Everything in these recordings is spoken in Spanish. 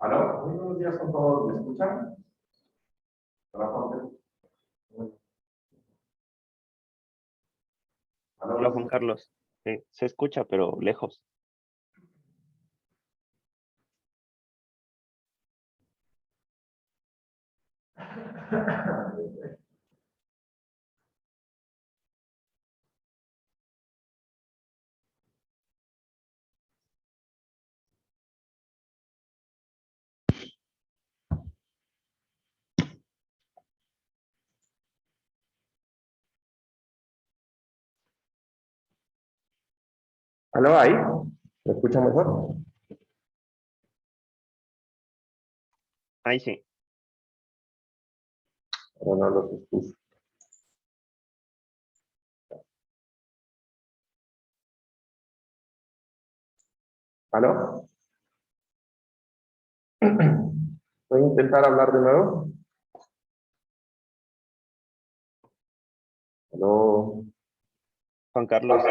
Aló, muy buenos días con todos, ¿me escuchan? Hola, Jorge. Aló, Hola Juan Carlos. Se escucha, pero lejos. aló, ahí, ¿me escuchan mejor? Ahí sí. Ahora no los escucho. ¿Aló? Voy a intentar hablar de nuevo. Aló. Juan Carlos.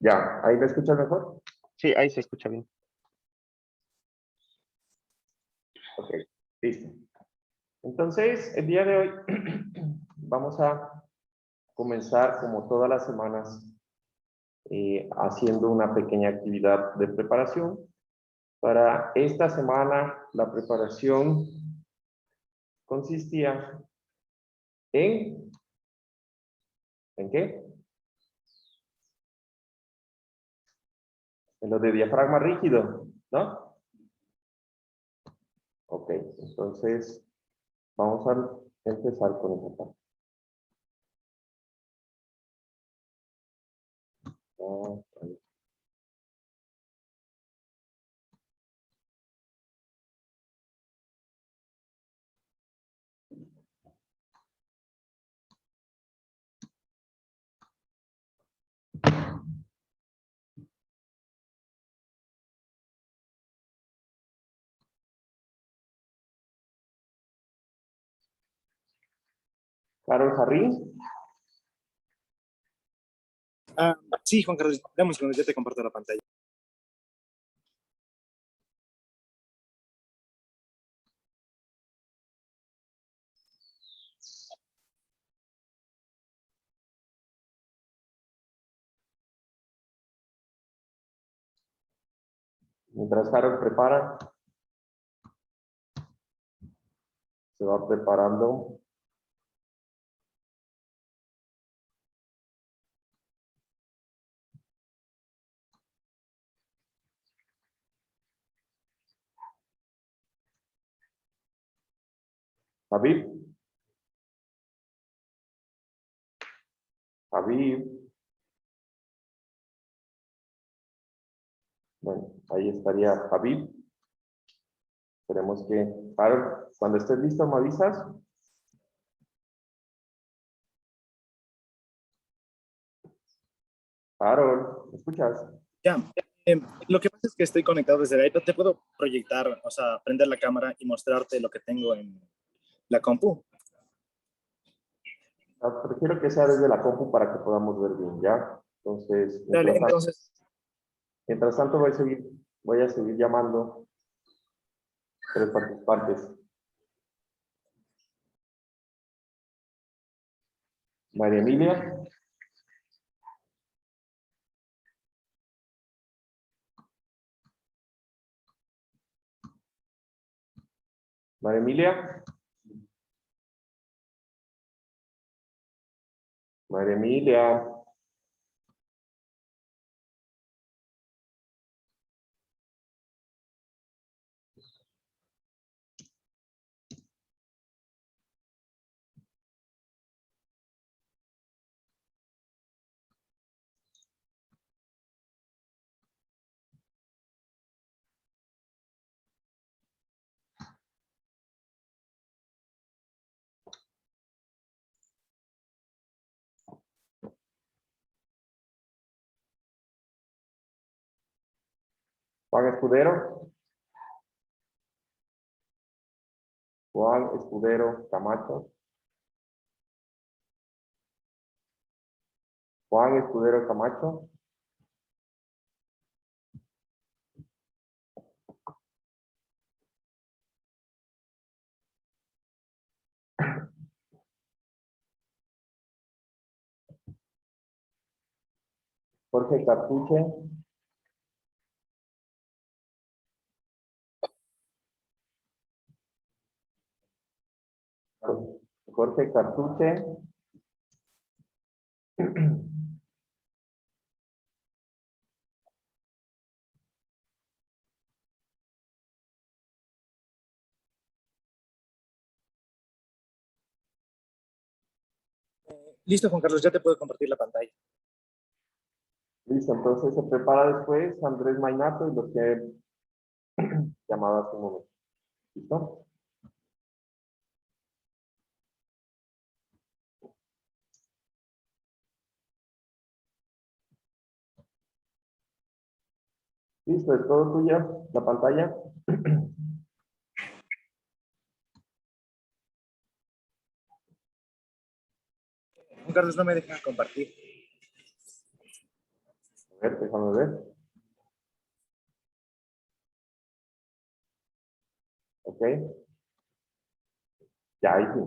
Ya, ¿ahí me escuchan mejor? Sí, ahí se escucha bien. Ok, listo. Entonces, el día de hoy vamos a comenzar como todas las semanas haciendo una pequeña actividad de preparación. Para esta semana, la preparación consistía ¿en qué? En lo de diafragma rígido, ¿no? Ok, entonces vamos a empezar con esta parte. Ahí. Carol Jarrín, Sí, Juan Carlos, dame un segundo, ya te comparto la pantalla. mientras Carol prepara, se va preparando. Habib, Habib. Bueno, ahí estaría Habib. Esperemos que, Carol, cuando estés listo, me avisas. Carol, ¿me escuchas? Ya, lo que pasa es que estoy conectado desde el iPad. Te puedo proyectar, o sea, prender la cámara y mostrarte lo que tengo en la compu. Prefiero que sea desde la compu para que podamos ver bien, ¿ya? Entonces, Dale, entonces, mientras tanto voy a seguir llamando tres participantes. María Emilia. María Emilia. María Emilia. Juan Escudero. Juan Escudero Camacho. Juan Escudero Camacho. Jorge Cartuche. Jorge Cartuche. Listo, Juan Carlos, ya te puedo compartir la pantalla. Listo, entonces se prepara después Andrés Mainato y los que llamaba hace un momento. ¿Listo? Listo, es todo tuyo, la pantalla. Juan Carlos, no me deja compartir. A ver, déjame ver. Ok. Ya, ahí sí.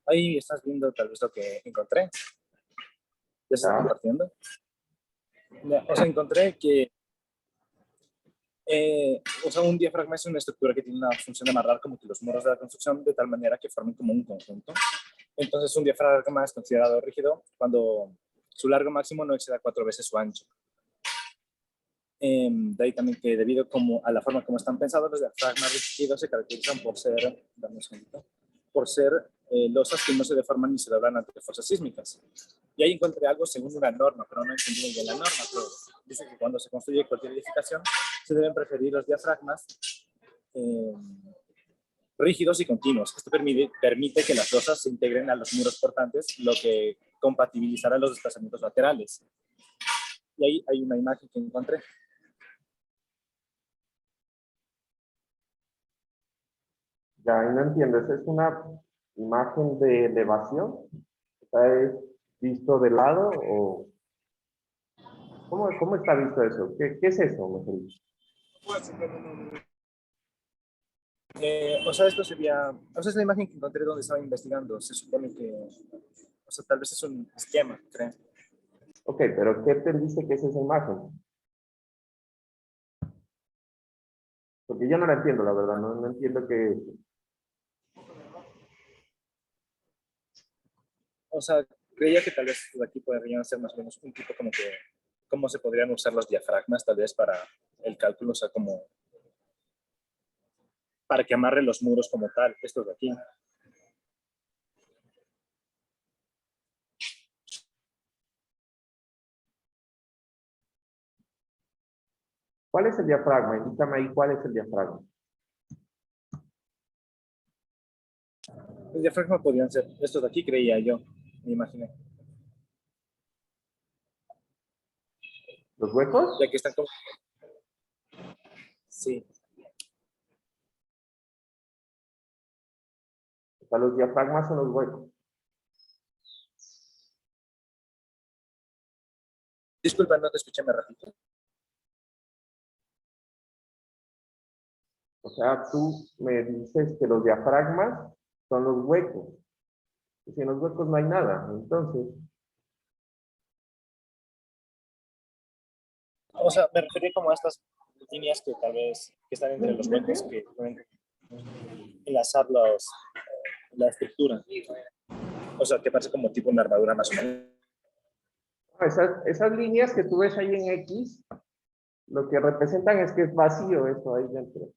Ahí estás viendo tal vez lo que encontré. Ya se está Ya. compartiendo. Ya, o sea, encontré que o sea, un diafragma es una estructura que tiene una función de amarrar como que los muros de la construcción de tal manera que formen como un conjunto. Entonces, un diafragma es considerado rígido cuando su largo máximo no exceda 4 veces su ancho. De ahí también que debido como a la forma como están pensados, los diafragmas rígidos se caracterizan por ser, dame un segundito, por ser losas que no se deforman ni se doblan ante fuerzas sísmicas. Y ahí encontré algo según una norma, pero no entendí muy bien la norma, pero dice que cuando se construye cualquier edificación se deben preferir los diafragmas rígidos y continuos. Esto permite que las losas se integren a los muros portantes, lo que compatibilizará los desplazamientos laterales. Y ahí hay una imagen que encontré. Ya, ahí no entiendo. ¿Esa es una imagen de elevación? ¿Está visto de lado o cómo está visto eso? ¿Qué es eso, mejor dicho? O sea, esto sería, o sea, es la imagen que encontré donde estaba investigando. Se supone que, o sea, tal vez es un esquema, creo. Ok, pero ¿qué te dice que es esa imagen? Porque yo no la entiendo, la verdad, no entiendo qué. O sea, creía que tal vez aquí podrían ser más o menos un tipo como que, cómo se podrían usar los diafragmas tal vez para el cálculo, o sea, como para que amarre los muros como tal, estos de aquí. ¿Cuál es el diafragma? Indícame ahí cuál es el diafragma. El diafragma podrían ser estos de aquí, creía yo, me imaginé. ¿Los huecos? Ya que están como... Sí. O sea, los diafragmas son los huecos. Disculpa, no te escuché, me repito. O sea, tú me dices que los diafragmas son los huecos. Y si en los huecos no hay nada, entonces, O sea, me refería como a estas líneas que tal vez que están entre los ¿de qué? huecos que pueden enlazar la estructura. O sea, que parece como tipo una armadura más o menos. Esas líneas que tú ves ahí en X, lo que representan es que es vacío eso ahí dentro.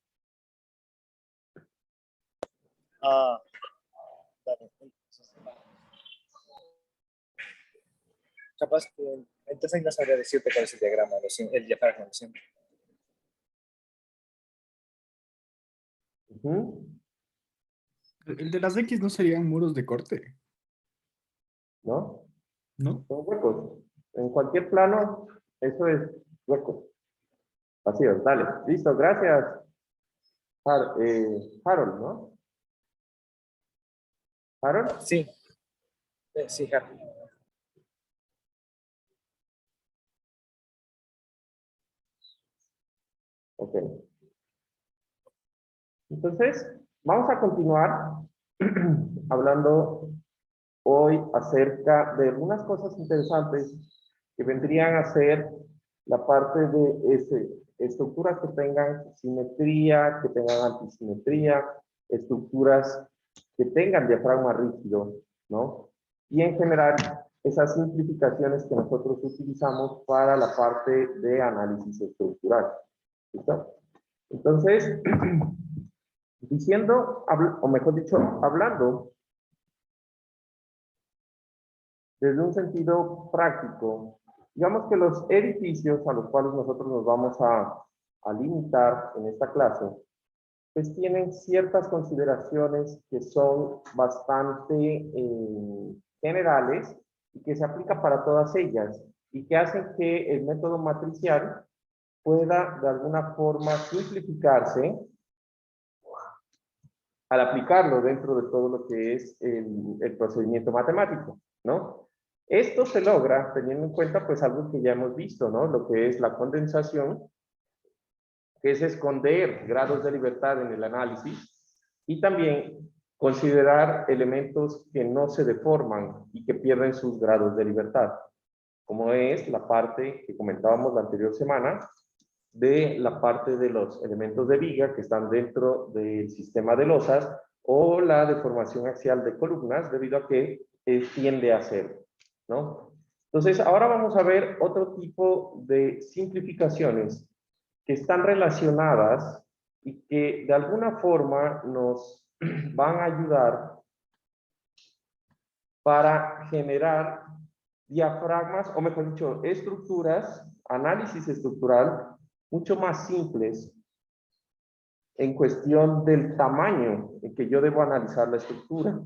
Ah, vale. Capaz que entonces ahí no sabría decirte cuál es el diagrama, el diafragma, lo siento. Ujú. El de las X no serían muros de corte, ¿No? ¿no? Son huecos. En cualquier plano, eso es huecos. Vacíos. Dale. Listo, gracias. Harold, ¿no? Harold. Sí, sí, Harry. Ok. Entonces, vamos a continuar hablando hoy acerca de algunas cosas interesantes que vendrían a ser la parte de estructuras que tengan simetría, que tengan antisimetría, estructuras que tengan diafragma rígido, ¿no? Y en general, esas simplificaciones que nosotros utilizamos para la parte de análisis estructural. ¿Listo? Entonces, diciendo, o mejor dicho, hablando desde un sentido práctico, digamos que los edificios a los cuales nosotros nos vamos a limitar en esta clase, pues tienen ciertas consideraciones que son bastante generales y que se aplica para todas ellas y que hacen que el método matricial pueda de alguna forma simplificarse al aplicarlo dentro de todo lo que es el procedimiento matemático, ¿no? Esto se logra teniendo en cuenta pues algo que ya hemos visto, ¿no? Lo que es la condensación, que es esconder grados de libertad en el análisis y también considerar elementos que no se deforman y que pierden sus grados de libertad, como es la parte que comentábamos la anterior semana, de la parte de los elementos de viga que están dentro del sistema de losas o la deformación axial de columnas debido a que tiende a ser, ¿no? Entonces, ahora vamos a ver otro tipo de simplificaciones que están relacionadas y que de alguna forma nos van a ayudar para generar diafragmas, o mejor dicho, estructuras, análisis estructural, mucho más simples en cuestión del tamaño en que yo debo analizar la estructura,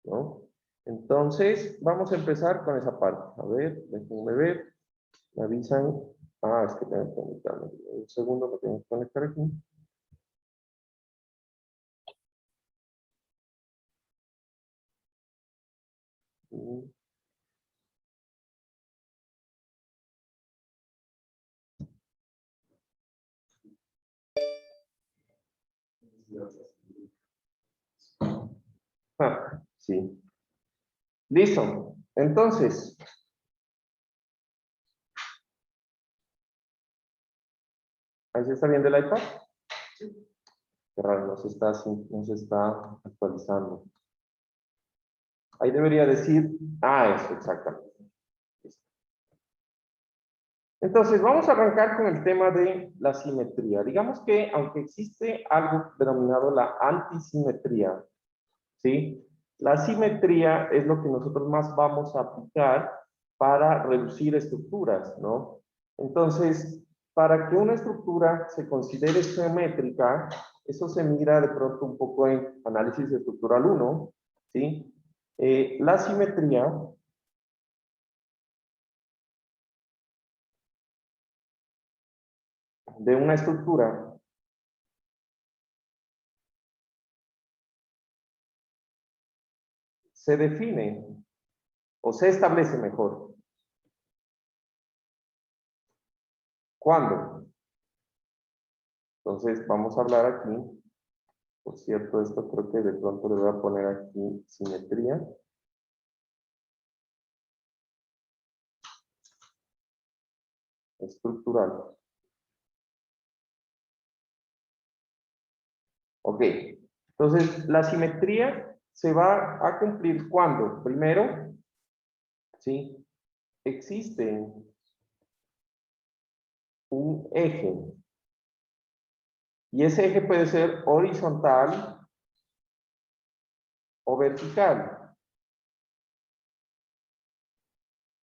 ¿no? Entonces, vamos a empezar con esa parte. A ver, déjenme ver. Me avisan. Ah, es que tengo que conectarme. Un segundo, lo tengo que conectar aquí. Ah, sí. Listo. Entonces, ¿ahí se está viendo el iPad? Qué raro, no se está actualizando. Ahí debería decir, eso, exactamente. Entonces, vamos a arrancar con el tema de la simetría. Digamos que, aunque existe algo denominado la antisimetría, ¿sí? La simetría es lo que nosotros más vamos a aplicar para reducir estructuras, ¿no? Entonces, para que una estructura se considere simétrica, eso se mira de pronto un poco en análisis estructural 1, ¿sí? La simetría de una estructura se define o se establece mejor. ¿Cuándo? Entonces, vamos a hablar aquí. Por cierto, esto creo que de pronto le voy a poner aquí simetría. Estructural. Ok. Entonces, la simetría se va a cumplir cuando, primero, ¿sí? Existe un eje. Y ese eje puede ser horizontal o vertical,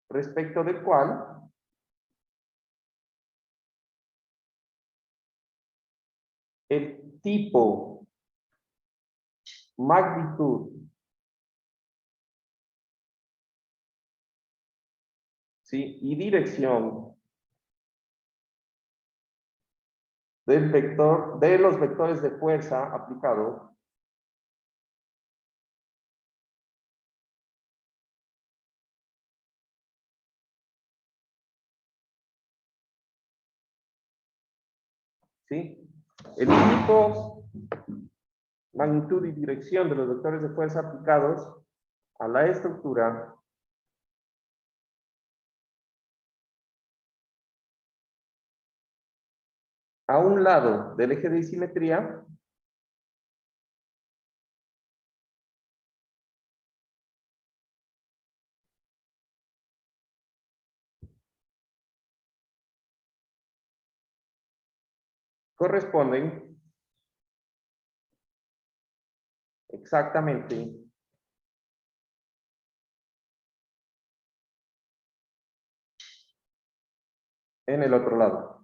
respecto del cual el tipo, magnitud, ¿sí? Y dirección del vector, de los vectores de fuerza aplicado ¿sí? El tipo magnitud y dirección de los vectores de fuerza aplicados a la estructura a un lado del eje de simetría corresponden exactamente en el otro lado.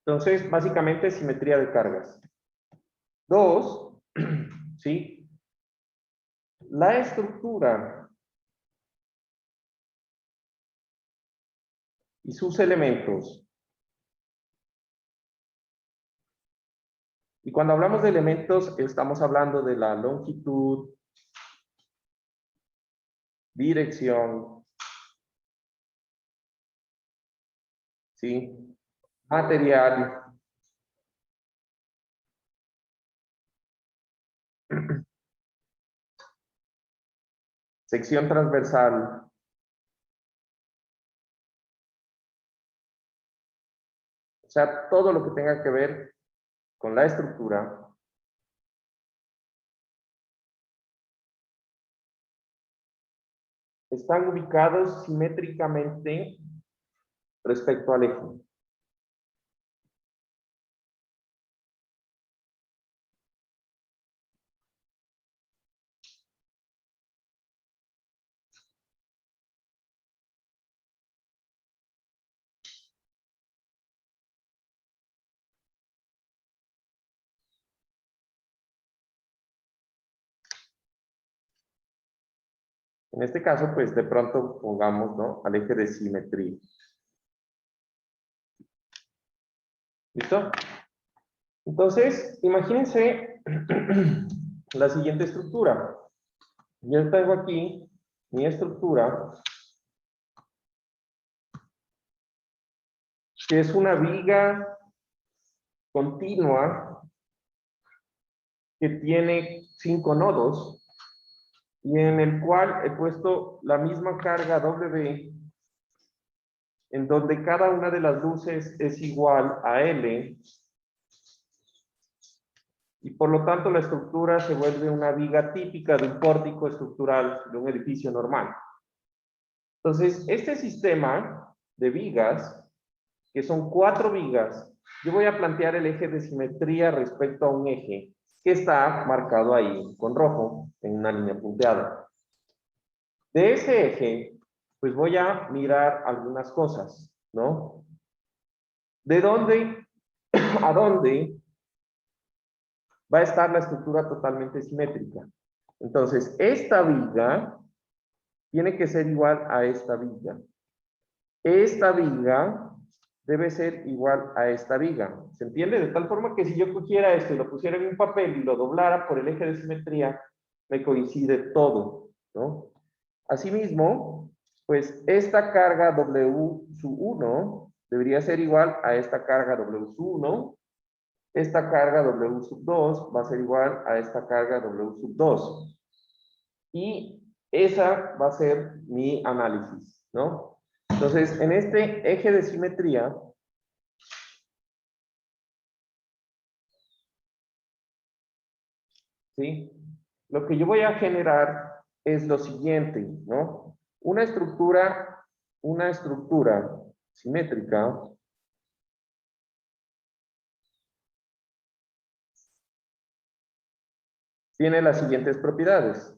Entonces, básicamente, simetría de cargas. 2, ¿sí? La estructura y sus elementos. Y cuando hablamos de elementos, estamos hablando de la longitud, dirección, ¿sí? Material, sección transversal, o sea, todo lo que tenga que ver con la estructura. Están ubicados simétricamente respecto al eje. En este caso, pues de pronto pongamos, ¿no?, al eje de simetría. ¿Listo? Entonces, imagínense la siguiente estructura. Yo tengo aquí mi estructura, que es una viga continua que tiene 5 nodos y en el cual he puesto la misma carga W, en donde cada una de las luces es igual a L, y por lo tanto la estructura se vuelve una viga típica de un pórtico estructural de un edificio normal. Entonces, este sistema de vigas, que son 4 vigas, yo voy a plantear el eje de simetría respecto a un eje que está marcado ahí con rojo en una línea punteada. De ese eje, pues voy a mirar algunas cosas, ¿no? ¿De dónde a dónde va a estar la estructura totalmente simétrica? Entonces, esta viga tiene que ser igual a esta viga. Esta viga debe ser igual a esta viga. ¿Se entiende? De tal forma que si yo cogiera esto y lo pusiera en un papel y lo doblara por el eje de simetría, me coincide todo, ¿no? Asimismo, pues esta carga W sub 1 debería ser igual a esta carga W sub 1. Esta carga W sub 2 va a ser igual a esta carga W sub 2. Y esa va a ser mi análisis, ¿no? Entonces, en este eje de simetría, ¿sí?, lo que yo voy a generar es lo siguiente, ¿no? Una estructura simétrica tiene las siguientes propiedades.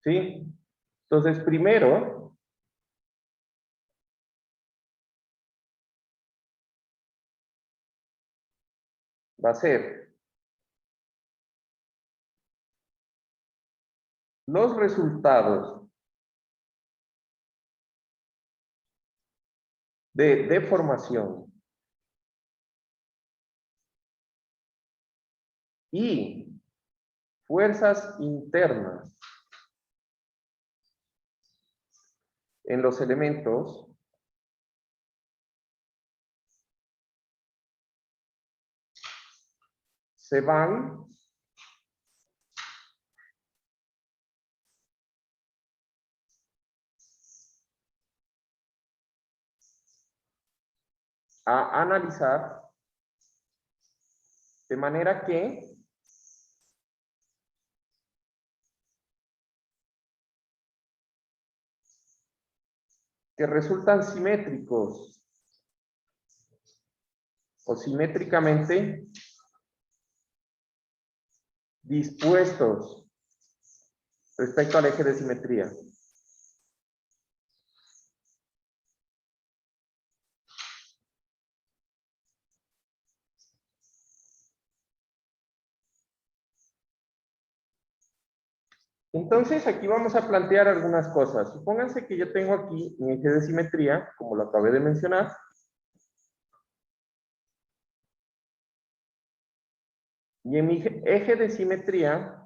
¿Sí? Entonces, primero, va a ser los resultados de deformación y fuerzas internas en los elementos se van a analizar de manera que resultan simétricos o simétricamente dispuestos respecto al eje de simetría. Entonces, aquí vamos a plantear algunas cosas. Supónganse que yo tengo aquí mi eje de simetría, como lo acabé de mencionar. Y en mi eje de simetría,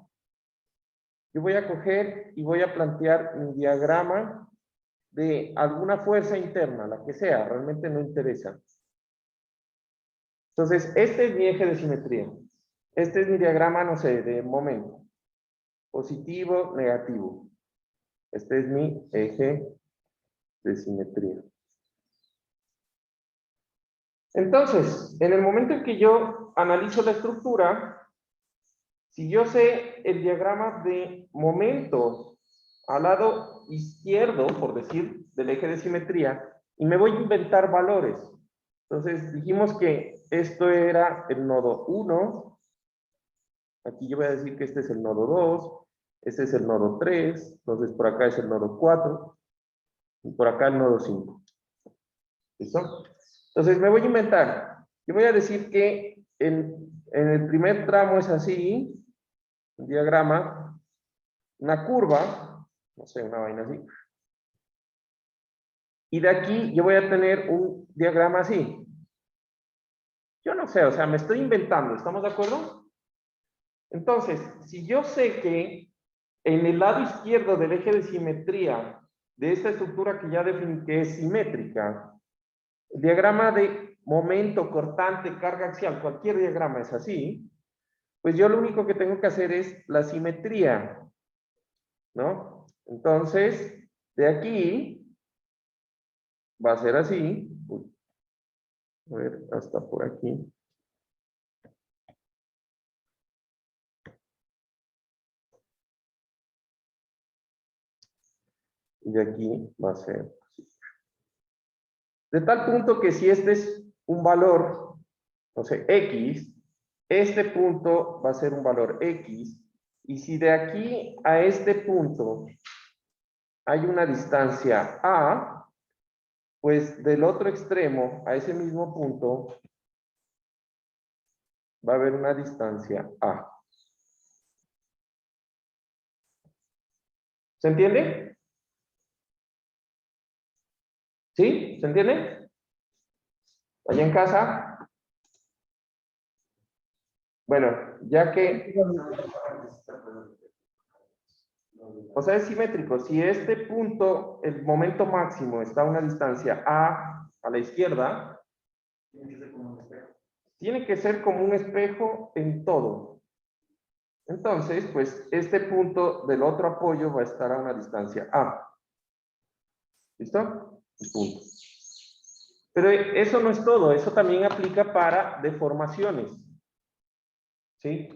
yo voy a coger y voy a plantear un diagrama de alguna fuerza interna, la que sea, realmente no interesa. Entonces, este es mi eje de simetría. Este es mi diagrama, no sé, de momento. Positivo, negativo. Este es mi eje de simetría. Entonces, en el momento en que yo analizo la estructura, si yo sé el diagrama de momento al lado izquierdo, por decir, del eje de simetría, y me voy a inventar valores. Entonces, dijimos que esto era el nodo 1. Aquí yo voy a decir que este es el nodo 2. Este es el nodo 3. Entonces, por acá es el nodo 4. Y por acá el nodo 5. ¿Listo? Entonces, me voy a inventar. Yo voy a decir que en el primer tramo es así, un diagrama, una curva, no sé, una vaina así. Y de aquí yo voy a tener un diagrama así. Yo no sé, o sea, me estoy inventando, ¿estamos de acuerdo? Entonces, si yo sé que en el lado izquierdo del eje de simetría de esta estructura que ya definí que es simétrica, el diagrama de momento, cortante, carga axial, cualquier diagrama es así, pues yo lo único que tengo que hacer es la simetría, ¿no? Entonces, de aquí va a ser así. Uy, a ver, hasta por aquí. Y de aquí va a ser así. De tal punto que si este es un valor, no sé, X, este punto va a ser un valor X, y si de aquí a este punto hay una distancia A, pues del otro extremo a ese mismo punto va a haber una distancia A. ¿Se entiende? ¿Sí? ¿Se entiende? ¿Allá en casa? Bueno, ya que... O sea, es simétrico. Si este punto, el momento máximo, está a una distancia A la izquierda, tiene que ser como un espejo en todo. Entonces, pues, este punto del otro apoyo va a estar a una distancia A. ¿Listo? El punto. Pero eso no es todo, eso también aplica para deformaciones. ¿Sí?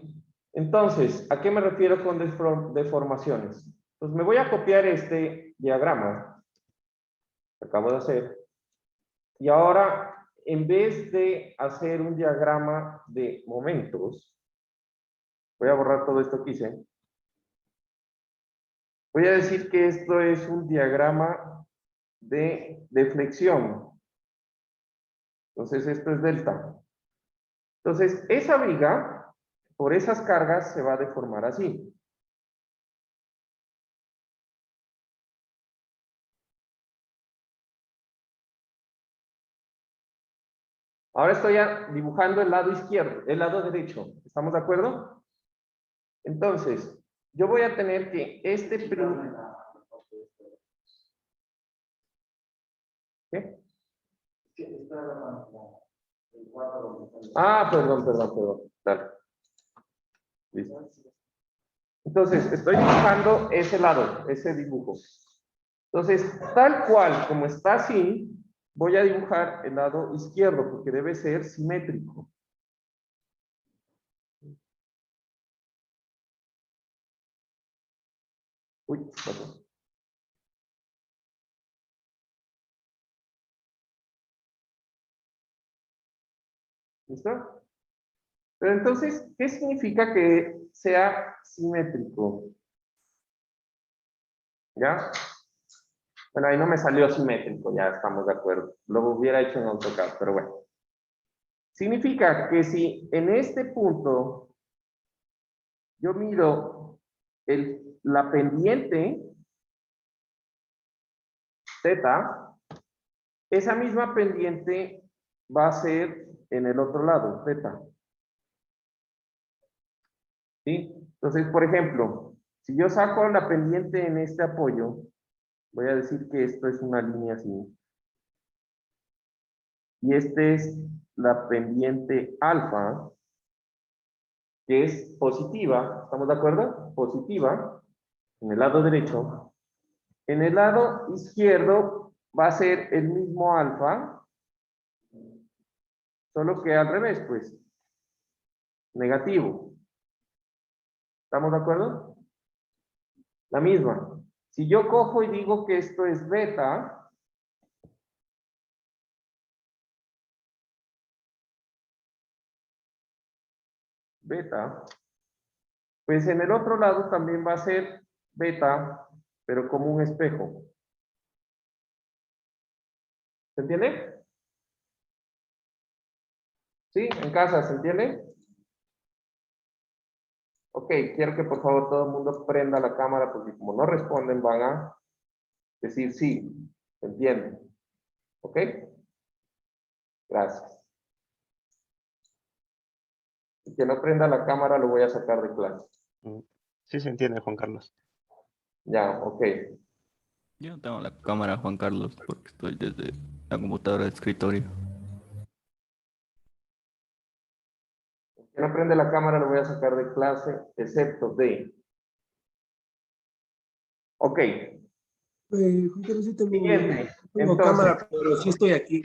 Entonces, ¿a qué me refiero con deformaciones? Pues me voy a copiar este diagrama que acabo de hacer. Y ahora, en vez de hacer un diagrama de momentos, voy a borrar todo esto que hice. Voy a decir que esto es un diagrama de deflexión. Entonces, esto es delta. Entonces, esa viga, por esas cargas, se va a deformar así. Ahora estoy dibujando el lado izquierdo, el lado derecho. ¿Estamos de acuerdo? Entonces, yo voy a tener que ¿Qué? Ah, perdón. Dale. Listo. Entonces, estoy dibujando ese lado, ese dibujo. Entonces, tal cual como está así, voy a dibujar el lado izquierdo, porque debe ser simétrico. Uy, perdón. ¿Listo? Pero entonces, ¿qué significa que sea simétrico? ¿Ya? Bueno, ahí no me salió simétrico, ya estamos de acuerdo. Lo hubiera hecho en AutoCAD, pero bueno. Significa que si en este punto yo mido la pendiente θ, esa misma pendiente va a ser en el otro lado, θ. ¿Sí? Entonces, por ejemplo, si yo saco la pendiente en este apoyo, voy a decir que esto es una línea así. Y este es la pendiente alfa, que es positiva, ¿estamos de acuerdo? Positiva, en el lado derecho. En el lado izquierdo va a ser el mismo alfa, solo que al revés, pues, negativo. ¿Estamos de acuerdo? La misma. Si yo cojo y digo que esto es beta, pues en el otro lado también va a ser beta, pero como un espejo. ¿Se entiende? ¿Sí? ¿En casa se entiende? Ok, quiero que por favor todo el mundo prenda la cámara porque como no responden van a decir sí, ¿se entiende? ¿Ok? Gracias. El que no prenda la cámara lo voy a sacar de clase. Sí se entiende, Juan Carlos. Ya, ok. Yo no tengo la cámara, Juan Carlos, porque estoy desde la computadora de escritorio. El que no prende la cámara lo voy a sacar de clase, excepto de... Ok, Juan Carlos, sí siguiente. tengo cámara, pero sí estoy aquí.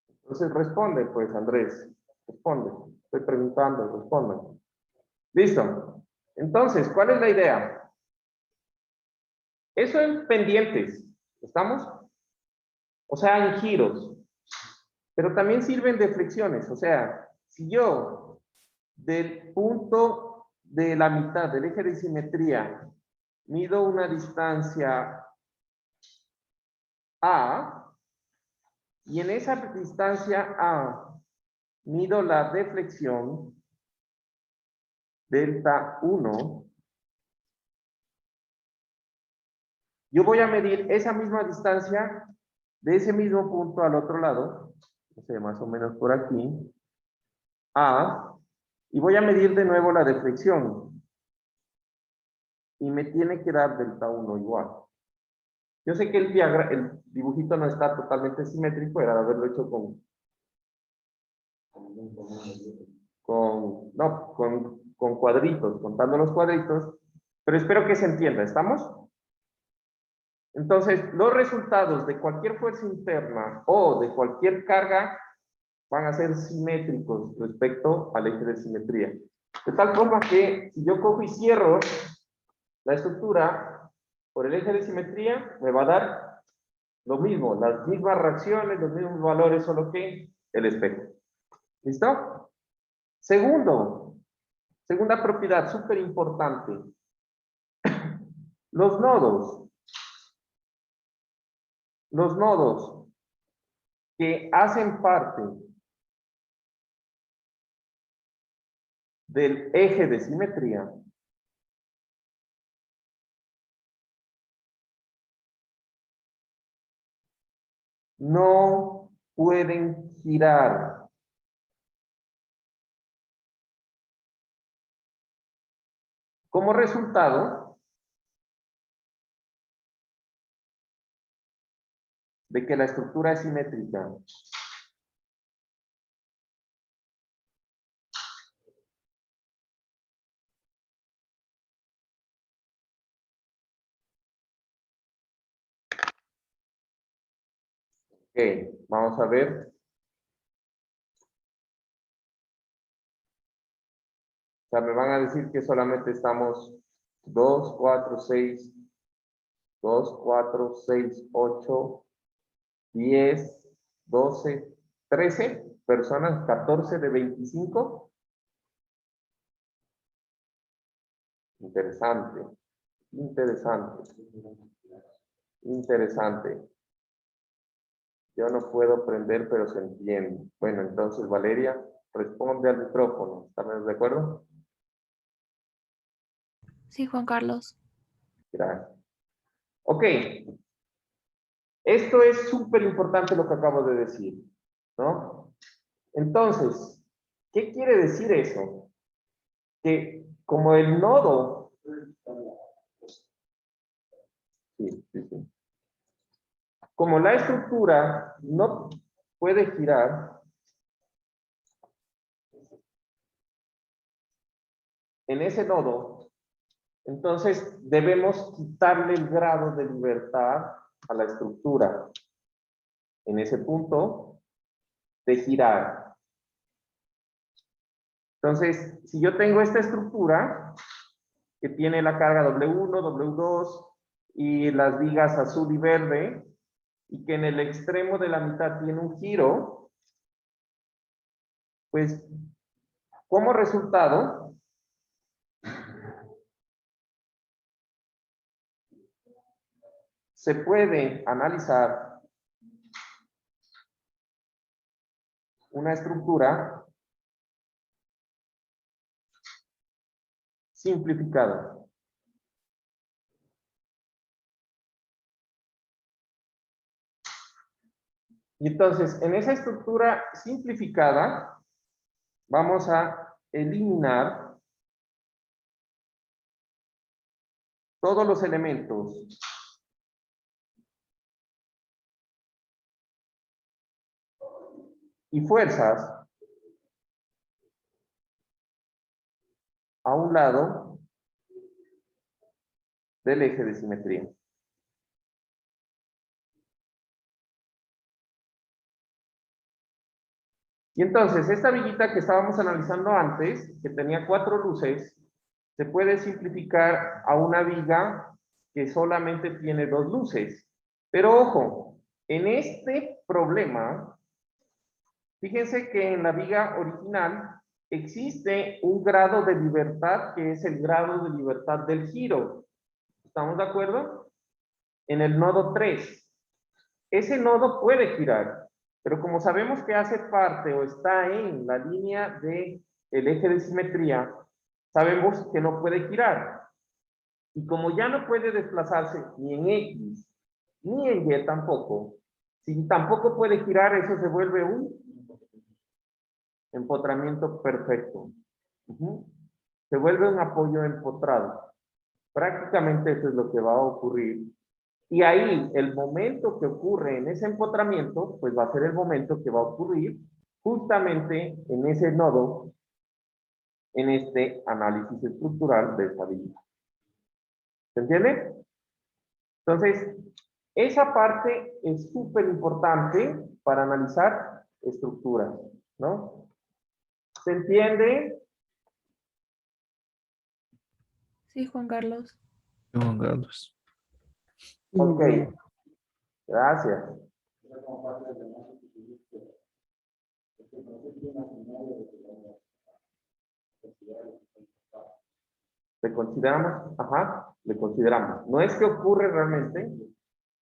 Entonces responde, pues, Andrés. Responde. Estoy preguntando, responde. Listo. Entonces, ¿cuál es la idea? Eso en pendientes. ¿Estamos? O sea, en giros. Pero también sirven de flexiones. O sea, si yo del punto de la mitad del eje de simetría mido una distancia A, y en esa distancia A mido la deflexión delta 1, yo voy a medir esa misma distancia de ese mismo punto al otro lado, o sea, más o menos por aquí, A, y voy a medir de nuevo la deflexión. Y me tiene que dar delta 1 igual. Yo sé que el dibujito no está totalmente simétrico, era haberlo hecho con cuadritos, contando los cuadritos, pero espero que se entienda, ¿estamos? Entonces, los resultados de cualquier fuerza interna o de cualquier carga van a ser simétricos respecto al eje de simetría. De tal forma que si yo cojo y cierro la estructura por el eje de simetría, me va a dar lo mismo, las mismas reacciones, los mismos valores, solo que el espejo. ¿Listo? Segunda propiedad súper importante. Los nodos que hacen parte del eje de simetría no pueden girar. como resultado de que la estructura es simétrica. Ok, vamos a ver. O sea, me van a decir que solamente estamos 2, 4, 6, 2, 4, 6, 8, 10, 12, 13 personas, 14 de 25. Interesante, interesante, interesante. Yo no puedo prender, pero se entiende. Bueno, entonces, Valeria, responde al micrófono. ¿Estamos de acuerdo? Sí, Juan Carlos. Gracias. Ok. Esto es súper importante lo que acabo de decir, ¿no? Entonces, ¿qué quiere decir eso? Que como el nodo... Sí, sí, sí. Como la estructura no puede girar en ese nodo, entonces debemos quitarle el grado de libertad a la estructura en ese punto de girar. Entonces, si yo tengo esta estructura que tiene la carga W1, W2 y las vigas azul y verde, y que en el extremo de la mitad tiene un giro, pues como resultado se puede analizar una estructura simplificada. Y entonces, en esa estructura simplificada, vamos a eliminar todos los elementos y fuerzas a un lado del eje de simetría. Y entonces, esta viguita que estábamos analizando antes, que tenía 4 luces, se puede simplificar a una viga que solamente tiene 2 luces. Pero ojo, en este problema, fíjense que en la viga original existe un grado de libertad que es el grado de libertad del giro. ¿Estamos de acuerdo? En el nodo 3. Ese nodo puede girar, pero como sabemos que hace parte o está en la línea del eje de simetría, sabemos que no puede girar. Y como ya no puede desplazarse ni en X, ni en Y tampoco, si tampoco puede girar, eso se vuelve un empotramiento perfecto. Se vuelve un apoyo empotrado. Prácticamente eso es lo que va a ocurrir. Y ahí, el momento que ocurre en ese empotramiento, pues va a ser el momento que va a ocurrir justamente en ese nodo, en este análisis estructural de esa habilidad. ¿Se entiende? Entonces, esa parte es súper importante para analizar estructuras, ¿no? ¿Se entiende? Sí, Juan Carlos. Juan Carlos. Ok, gracias. ¿Le consideramos? Ajá, le consideramos. No es que ocurre realmente,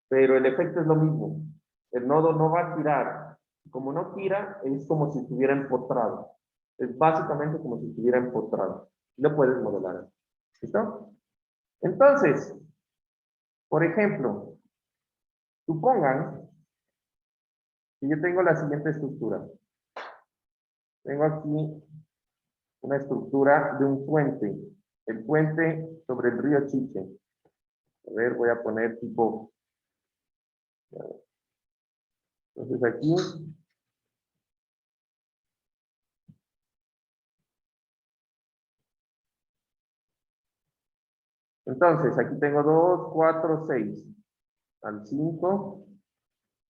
pero el efecto es lo mismo. El nodo no va a girar. Como no gira, es como si estuviera empotrado. Es básicamente como si estuviera empotrado. Lo puedes modelar. ¿Listo? Entonces, por ejemplo, supongan que yo tengo la siguiente estructura. Tengo aquí una estructura de un puente. el puente sobre el río Chiche. A ver, voy a poner tipo. Entonces aquí. Entonces, aquí tengo 2, 4, 6. Al 5.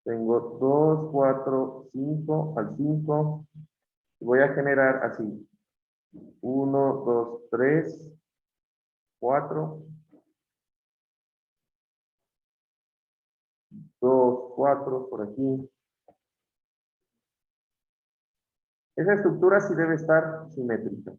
Tengo 2, 4, 5 al 5. Voy a generar así. 1, 2, 3, 4. 2, 4 por aquí. Esa estructura sí debe estar simétrica.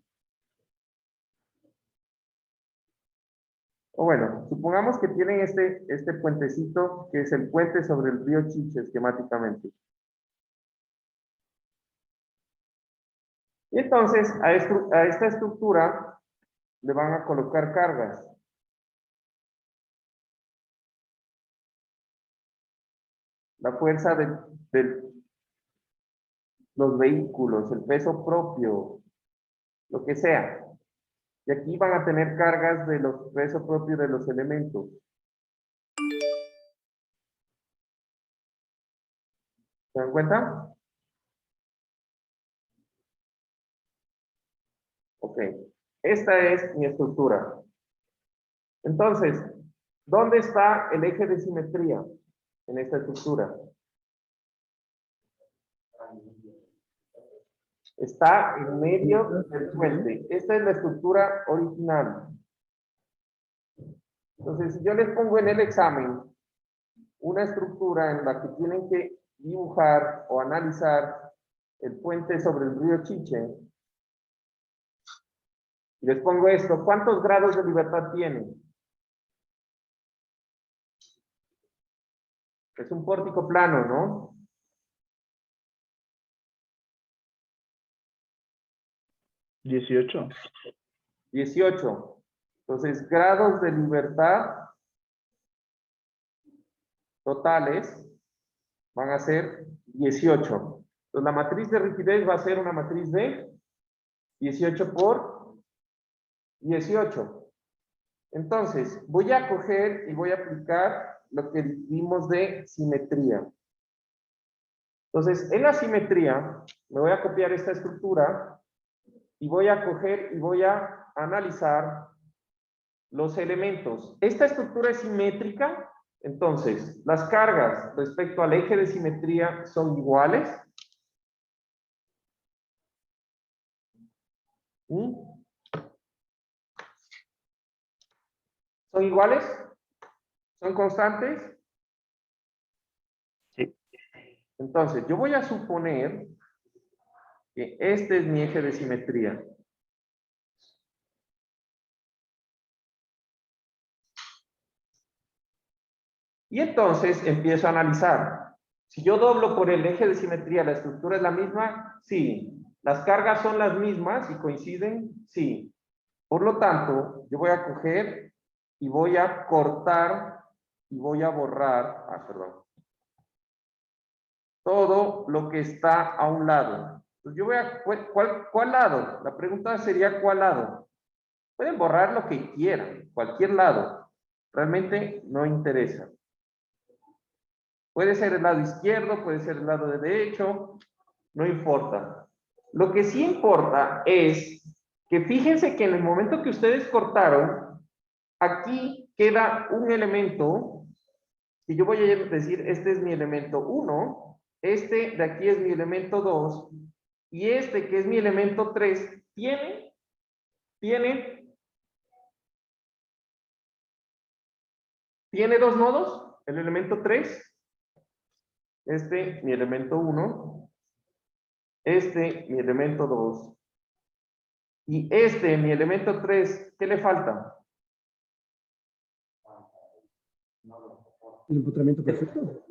O bueno, supongamos que tienen este puentecito, que es el puente sobre el río Chiche esquemáticamente. Y entonces a esta estructura le van a colocar cargas. La fuerza de los vehículos, el peso propio, lo que sea. Y aquí van a tener cargas de los pesos propios de los elementos. ¿Se dan cuenta? Ok. Esta es mi estructura. Entonces, ¿dónde está el eje de simetría en esta estructura? Está en medio del puente. Esta es la estructura original. Entonces, si yo les pongo en el examen una estructura en la que tienen que dibujar o analizar el puente sobre el río Chiche, y les pongo esto, ¿cuántos grados de libertad tiene? Es un pórtico plano, ¿no? 18. 18. Entonces, grados de libertad totales van a ser 18. Entonces, la matriz de rigidez va a ser una matriz de 18 por 18. Entonces, voy a coger y voy a aplicar lo que vimos de simetría. Entonces, en la simetría, me voy a copiar esta estructura y voy a coger y voy a analizar los elementos. Esta estructura es simétrica, entonces, las cargas respecto al eje de simetría son iguales. ¿Sí? ¿Son iguales? ¿Son constantes? Sí. Entonces, yo voy a suponer que este es mi eje de simetría. Y entonces empiezo a analizar. Si yo doblo por el eje de simetría, ¿la estructura es la misma? Sí. ¿Las cargas son las mismas y coinciden? Sí. Por lo tanto, yo voy a coger y voy a cortar y voy a borrar, todo lo que está a un lado. Entonces yo voy a, ¿cuál lado? La pregunta sería ¿cuál lado? Pueden borrar lo que quieran, cualquier lado. Realmente no interesa. Puede ser el lado izquierdo, puede ser el lado derecho, no importa. Lo que sí importa es que fíjense que en el momento que ustedes cortaron, aquí queda un elemento, y yo voy a decir, este es mi elemento 1, este de aquí es mi elemento 2, y este que es mi elemento 3, tiene dos nodos, el elemento 3, este mi elemento 1, este mi elemento 2, y este mi elemento 3, ¿qué le falta? El empotramiento perfecto.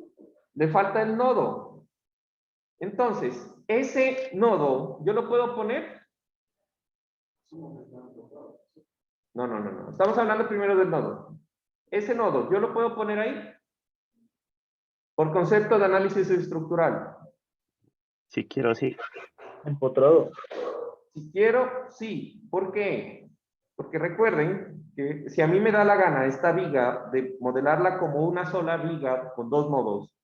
Le falta el nodo. Entonces, ese nodo, ¿yo lo puedo poner? No. Estamos hablando primero del nodo. Ese nodo, ¿yo lo puedo poner ahí? Por concepto de análisis estructural. Si quiero, sí. Empotrado. Si quiero, sí. ¿Por qué? Porque recuerden que si a mí me da la gana esta viga de modelarla como una sola viga con dos nodos,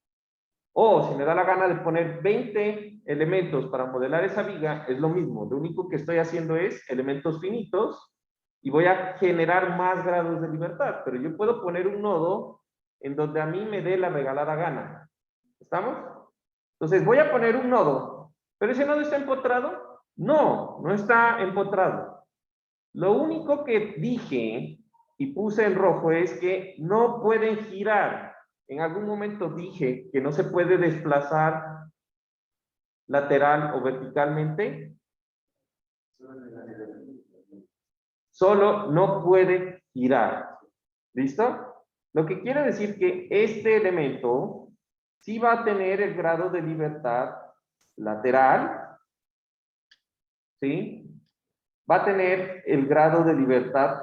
o si me da la gana de poner 20 elementos para modelar esa viga, es lo mismo. Lo único que estoy haciendo es elementos finitos y voy a generar más grados de libertad. Pero yo puedo poner un nodo en donde a mí me dé la regalada gana. ¿Estamos? Entonces voy a poner un nodo. ¿Pero ese nodo está empotrado? No, no está empotrado. Lo único que dije y puse en rojo es que no pueden girar. En algún momento dije que no se puede desplazar lateral o verticalmente. Solo no puede girar. ¿Listo? Lo que quiere decir que este elemento sí va a tener el grado de libertad lateral. ¿Sí? Va a tener el grado de libertad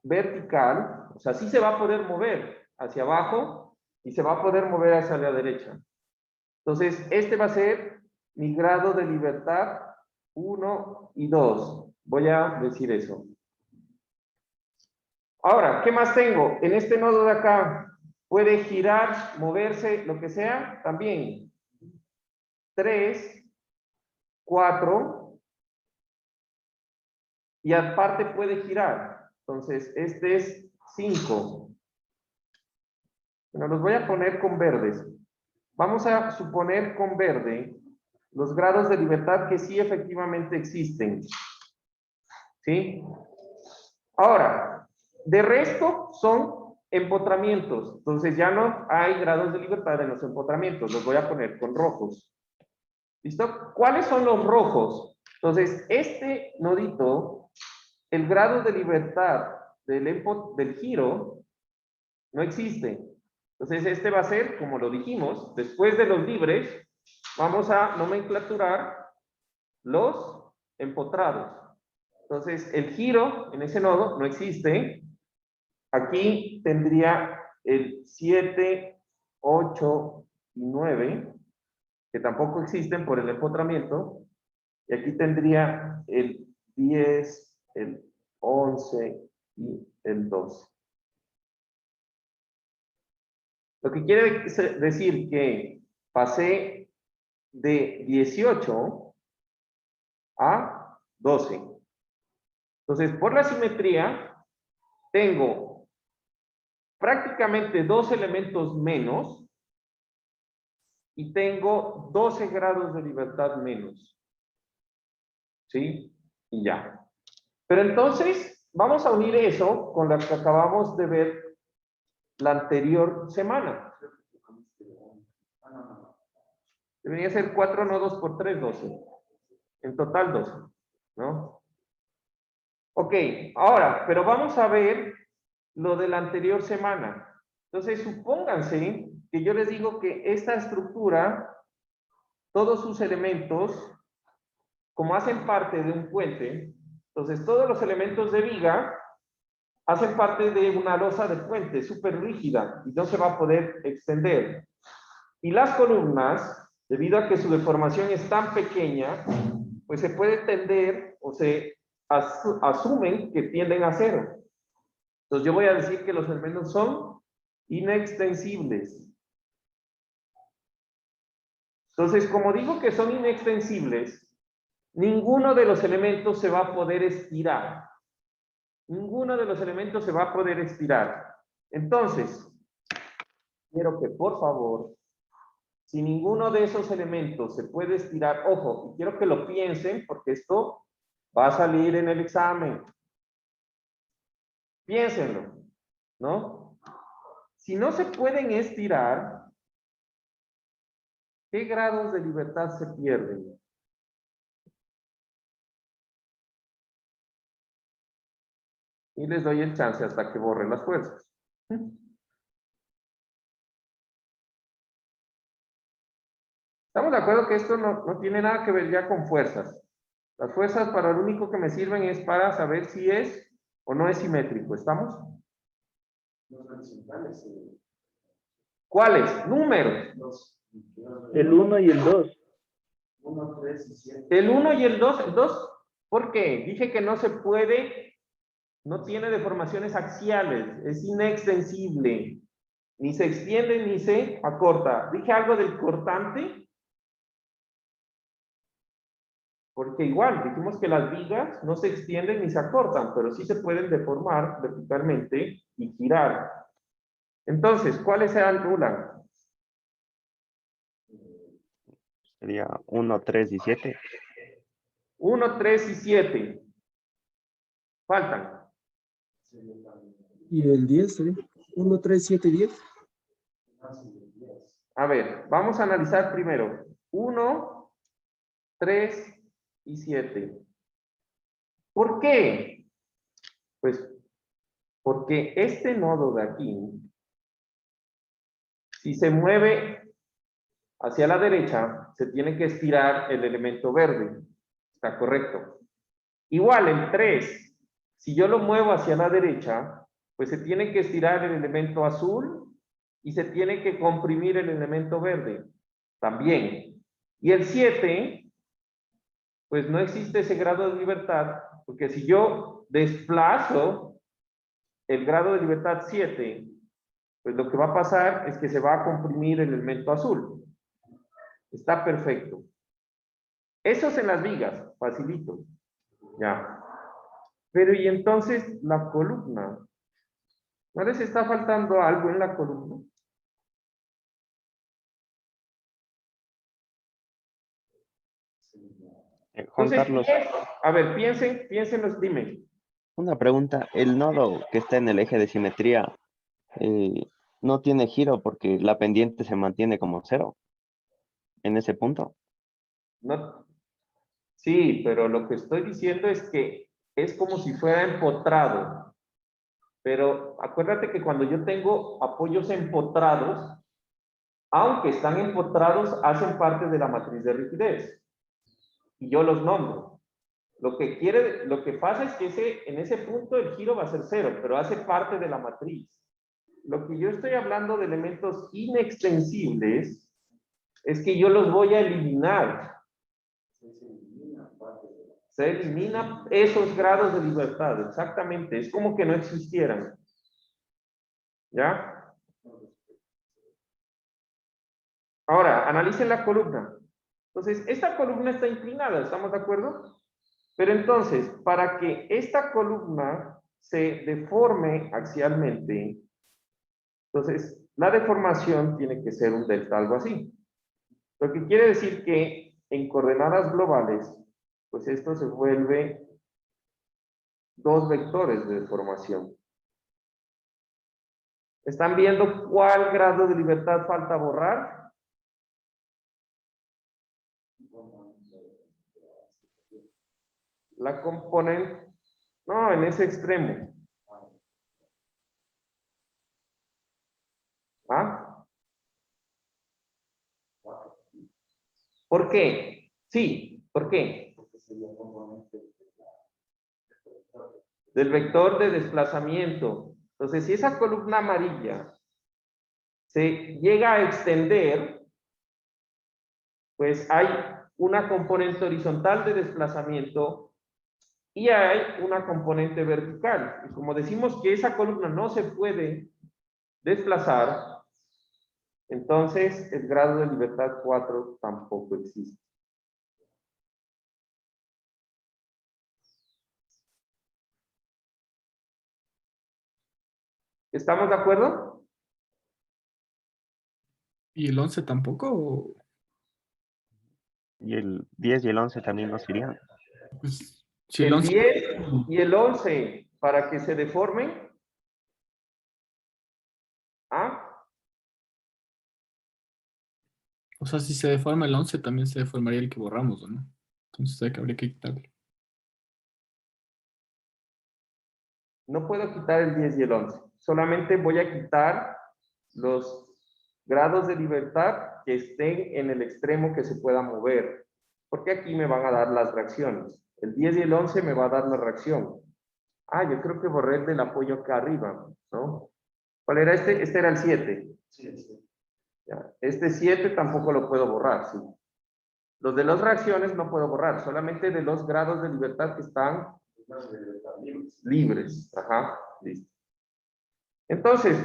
vertical. O sea, sí se va a poder mover hacia abajo y se va a poder mover hacia la derecha. Entonces, este va a ser mi grado de libertad 1 y 2. Voy a decir eso. Ahora, ¿qué más tengo? En este nodo de acá, puede girar, moverse, lo que sea, también. 3, 4, y aparte puede girar. Entonces, este es 5. Bueno, los voy a poner con verdes. Vamos a suponer con verde los grados de libertad que sí efectivamente existen. ¿Sí? Ahora, de resto son empotramientos. Entonces ya no hay grados de libertad en los empotramientos. Los voy a poner con rojos. ¿Listo? ¿Cuáles son los rojos? Entonces, este nodito, el grado de libertad del giro no existe. Entonces, este va a ser, como lo dijimos, después de los libres, vamos a nomenclaturar los empotrados. Entonces, el giro en ese nodo no existe. Aquí tendría el 7, 8 y 9, que tampoco existen por el empotramiento. Y aquí tendría el 10, el 11 y el 12. Lo que quiere decir que pasé de 18 a 12. Entonces, por la simetría, tengo prácticamente 2 elementos menos y tengo 12 grados de libertad menos. ¿Sí? Y ya. Pero entonces, vamos a unir eso con lo que acabamos de ver la anterior semana. Debería ser 4 nodos por 3, 12. En total 12, ¿no? Ok, ahora, pero vamos a ver lo de la anterior semana. Entonces, supónganse que yo les digo que esta estructura, todos sus elementos, como hacen parte de un puente, entonces todos los elementos de viga hacen parte de una losa de puente súper rígida y no se va a poder extender. Y las columnas, debido a que su deformación es tan pequeña, pues se puede tender o se asumen que tienden a cero. Entonces yo voy a decir que los elementos son inextensibles. Entonces, como digo que son inextensibles, ninguno de los elementos se va a poder estirar. Ninguno de los elementos se va a poder estirar. Entonces, quiero que por favor, si ninguno de esos elementos se puede estirar, ojo, y quiero que lo piensen porque esto va a salir en el examen. Piénsenlo, ¿no? Si no se pueden estirar, ¿qué grados de libertad se pierden? Y les doy el chance hasta que borren las fuerzas. Estamos de acuerdo que esto no tiene nada que ver ya con fuerzas. Las fuerzas para lo único que me sirven es para saber si es o no es simétrico. ¿Estamos? ¿Cuáles? Números. El 1 y el 2. El 1 y el 2. ¿El 2? ¿Por qué? Dije que no se puede No tiene deformaciones axiales, es inextensible. Ni se extiende ni se acorta. ¿Dije algo del cortante? Porque igual, dijimos que las vigas no se extienden ni se acortan, pero sí se pueden deformar verticalmente y girar. Entonces, ¿cuáles se anulan? Sería 1, 3 y 7. 1, 3 y 7. Faltan. Y el 10, ¿eh? 1, 3, 7, 10. A ver, vamos a analizar primero. 1, 3 y 7. ¿Por qué? Pues porque este nodo de aquí, si se mueve hacia la derecha, se tiene que estirar el elemento verde. Está correcto. Igual el 3, si yo lo muevo hacia la derecha, pues se tiene que estirar el elemento azul y se tiene que comprimir el elemento verde. También. Y el 7, pues no existe ese grado de libertad, porque si yo desplazo el grado de libertad 7, pues lo que va a pasar es que se va a comprimir el elemento azul. Está perfecto. Eso es en las vigas, facilito. Ya. Pero y entonces la columna. ¿No les está faltando algo en la columna? Juan Entonces, Carlos, a ver, piénsenlos, dime. una pregunta. El nodo que está en el eje de simetría no tiene giro porque la pendiente se mantiene como 0 en ese punto. No, sí, pero lo que estoy diciendo es que es como si fuera empotrado. Pero acuérdate que cuando yo tengo apoyos empotrados, aunque están empotrados, hacen parte de la matriz de rigidez. Y yo los nombro. Lo que pasa es que en ese punto el giro va a ser 0, pero hace parte de la matriz. Lo que yo estoy hablando de elementos inextensibles es que yo los voy a eliminar. Se elimina esos grados de libertad, exactamente. Es como que no existieran. ¿Ya? Ahora, analicen la columna. Entonces, esta columna está inclinada, ¿estamos de acuerdo? Pero entonces, para que esta columna se deforme axialmente, entonces la deformación tiene que ser un delta, algo así. Lo que quiere decir que en coordenadas globales, pues esto se vuelve 2 vectores de deformación. ¿Están viendo cuál grado de libertad falta borrar? La componente, no, en ese extremo. ¿Ah? ¿Por qué? Sí, ¿por qué? Del vector de desplazamiento. Entonces, si esa columna amarilla se llega a extender, pues hay una componente horizontal de desplazamiento y hay una componente vertical. Y como decimos que esa columna no se puede desplazar, entonces el grado de libertad 4 tampoco existe. ¿Estamos de acuerdo? ¿Y el 11 tampoco? ¿O? Y el 10 y el 11 también nos irían. Pues, si el El 11, 10 y el 11, para que se deformen. ¿Ah? o sea, si se deforma el 11, también se deformaría el que borramos, ¿o no? Entonces habría que quitarlo. No puedo quitar el 10 y el 11. Solamente voy a quitar los grados de libertad que estén en el extremo que se pueda mover. Porque aquí me van a dar las reacciones. El 10 y el 11 me va a dar la reacción. Ah, yo creo que borré el del apoyo acá arriba, ¿no? ¿Cuál era este? Este era el 7. Ya. Este 7 tampoco lo puedo borrar, sí. Los de las reacciones no puedo borrar, solamente de los grados de libertad que están Libres. Ajá, listo. Entonces,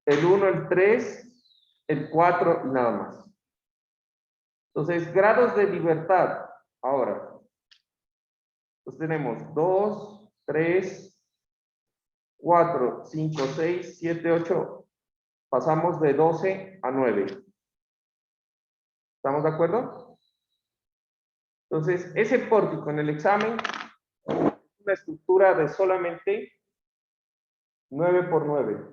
el 1, el 3, el 4 y nada más. Entonces, grados de libertad. Ahora, pues tenemos 2, 3, 4, 5, 6, 7, 8. Pasamos de 12 a 9. ¿Estamos de acuerdo? Entonces, ese pórtico en el examen es una estructura de solamente 9 por 9.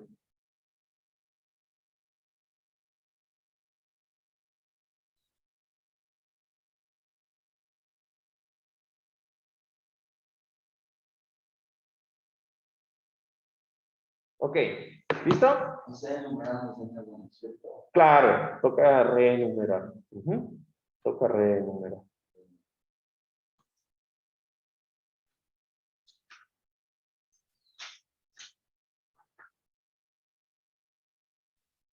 Ok, ¿listo? Claro, toca reenumerar. Toca reenumerar.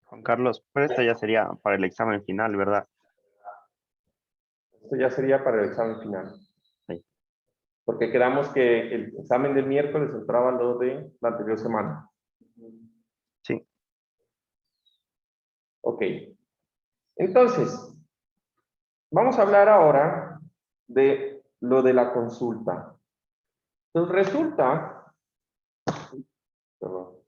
Juan Carlos, pero esto ya sería para el examen final, ¿verdad? Esto ya sería para el examen final. Sí. Porque quedamos que el examen del miércoles entraba lo de la anterior semana. Sí. Ok. Entonces, vamos a hablar ahora de lo de la consulta. Entonces, resulta... Perdón.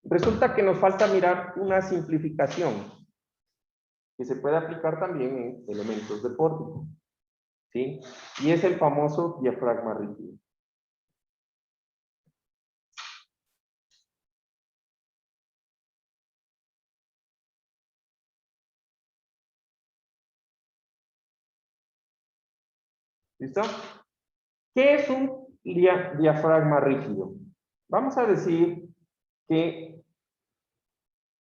Resulta que nos falta mirar una simplificación que se puede aplicar también en elementos de pórtico, ¿sí? Y es el famoso diafragma rígido. ¿Listo? ¿Qué es un diafragma rígido? Vamos a decir que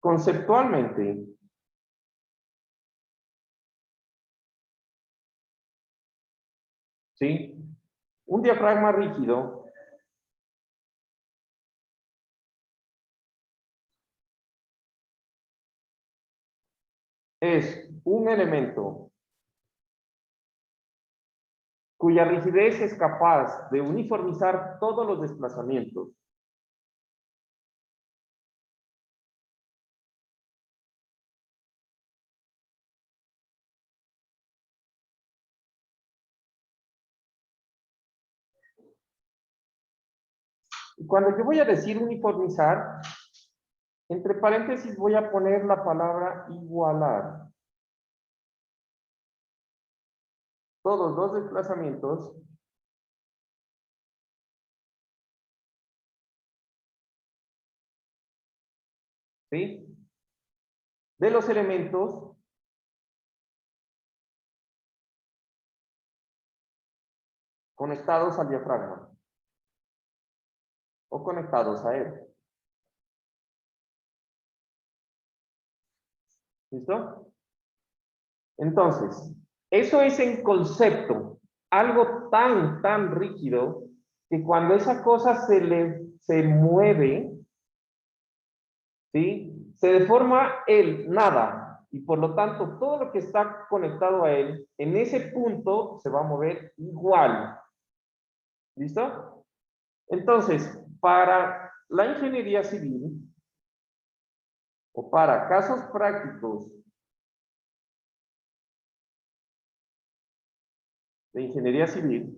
conceptualmente ¿sí? Un diafragma rígido es un elemento cuya rigidez es capaz de uniformizar todos los desplazamientos. Y cuando yo voy a decir uniformizar, entre paréntesis voy a poner la palabra igualar. Todos los desplazamientos ¿sí? De los elementos conectados al diafragma o conectados a él. ¿Listo? Entonces, eso es en concepto, algo tan rígido que cuando esa cosa se mueve, ¿sí? Se deforma el nada y por lo tanto todo lo que está conectado a él en ese punto se va a mover igual. ¿Listo? Entonces, para la ingeniería civil o para casos prácticos de ingeniería civil,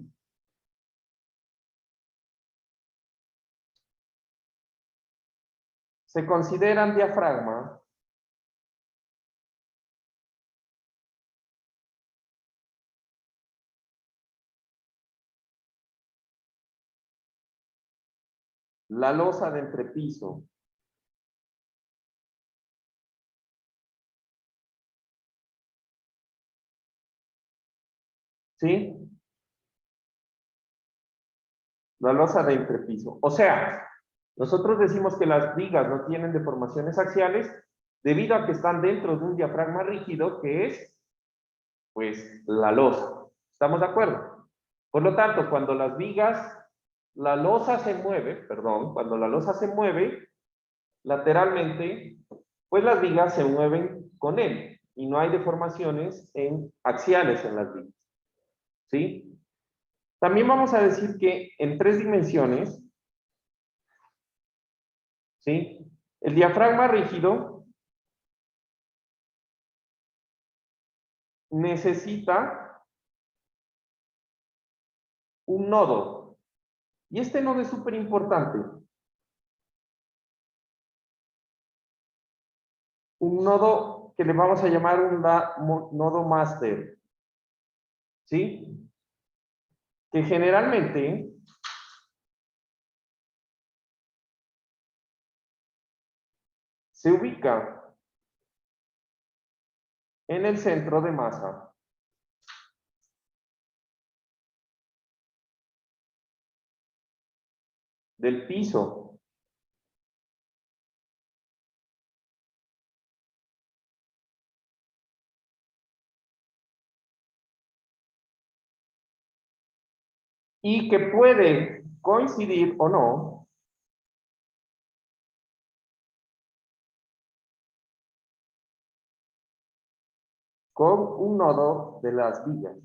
se consideran diafragma la losa de entrepiso, ¿sí? La losa de entrepiso. O sea, nosotros decimos que las vigas no tienen deformaciones axiales debido a que están dentro de un diafragma rígido que es, pues, la losa. ¿Estamos de acuerdo? Por lo tanto, cuando las vigas, la losa se mueve, perdón, cuando la losa se mueve lateralmente, pues las vigas se mueven con él. y no hay deformaciones axiales en las vigas. ¿Sí? También vamos a decir que en 3 dimensiones, ¿sí? El diafragma rígido necesita un nodo. Y este nodo es súper importante. Un nodo que le vamos a llamar nodo máster. ¿Sí? Que generalmente se ubica en el centro de masa del piso. Y que puede coincidir o no con un nodo de las vigas.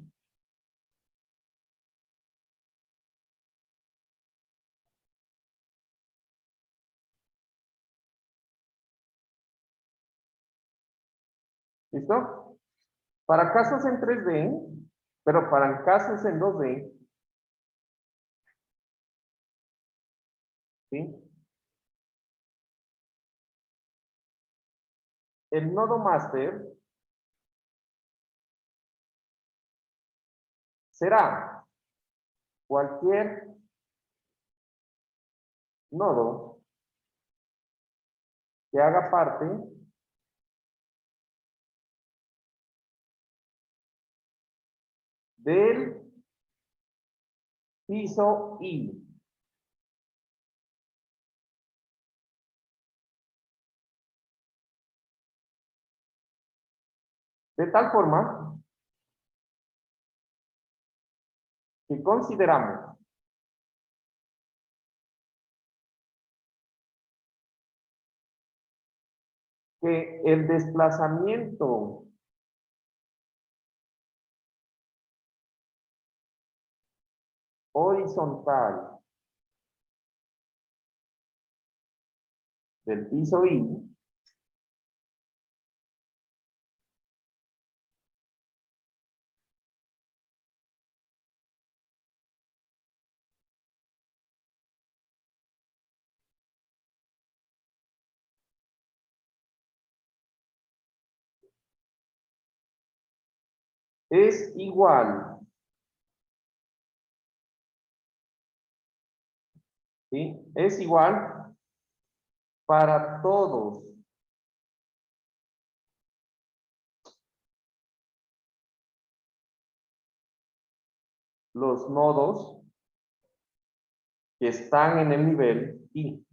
¿Listo? Para casos en 3D, pero para casos en 2D, ¿sí? El nodo máster será cualquier nodo que haga parte del piso I. De tal forma que consideramos que el desplazamiento horizontal del piso I es igual, ¿sí? Es igual para todos los nodos que están en el nivel I.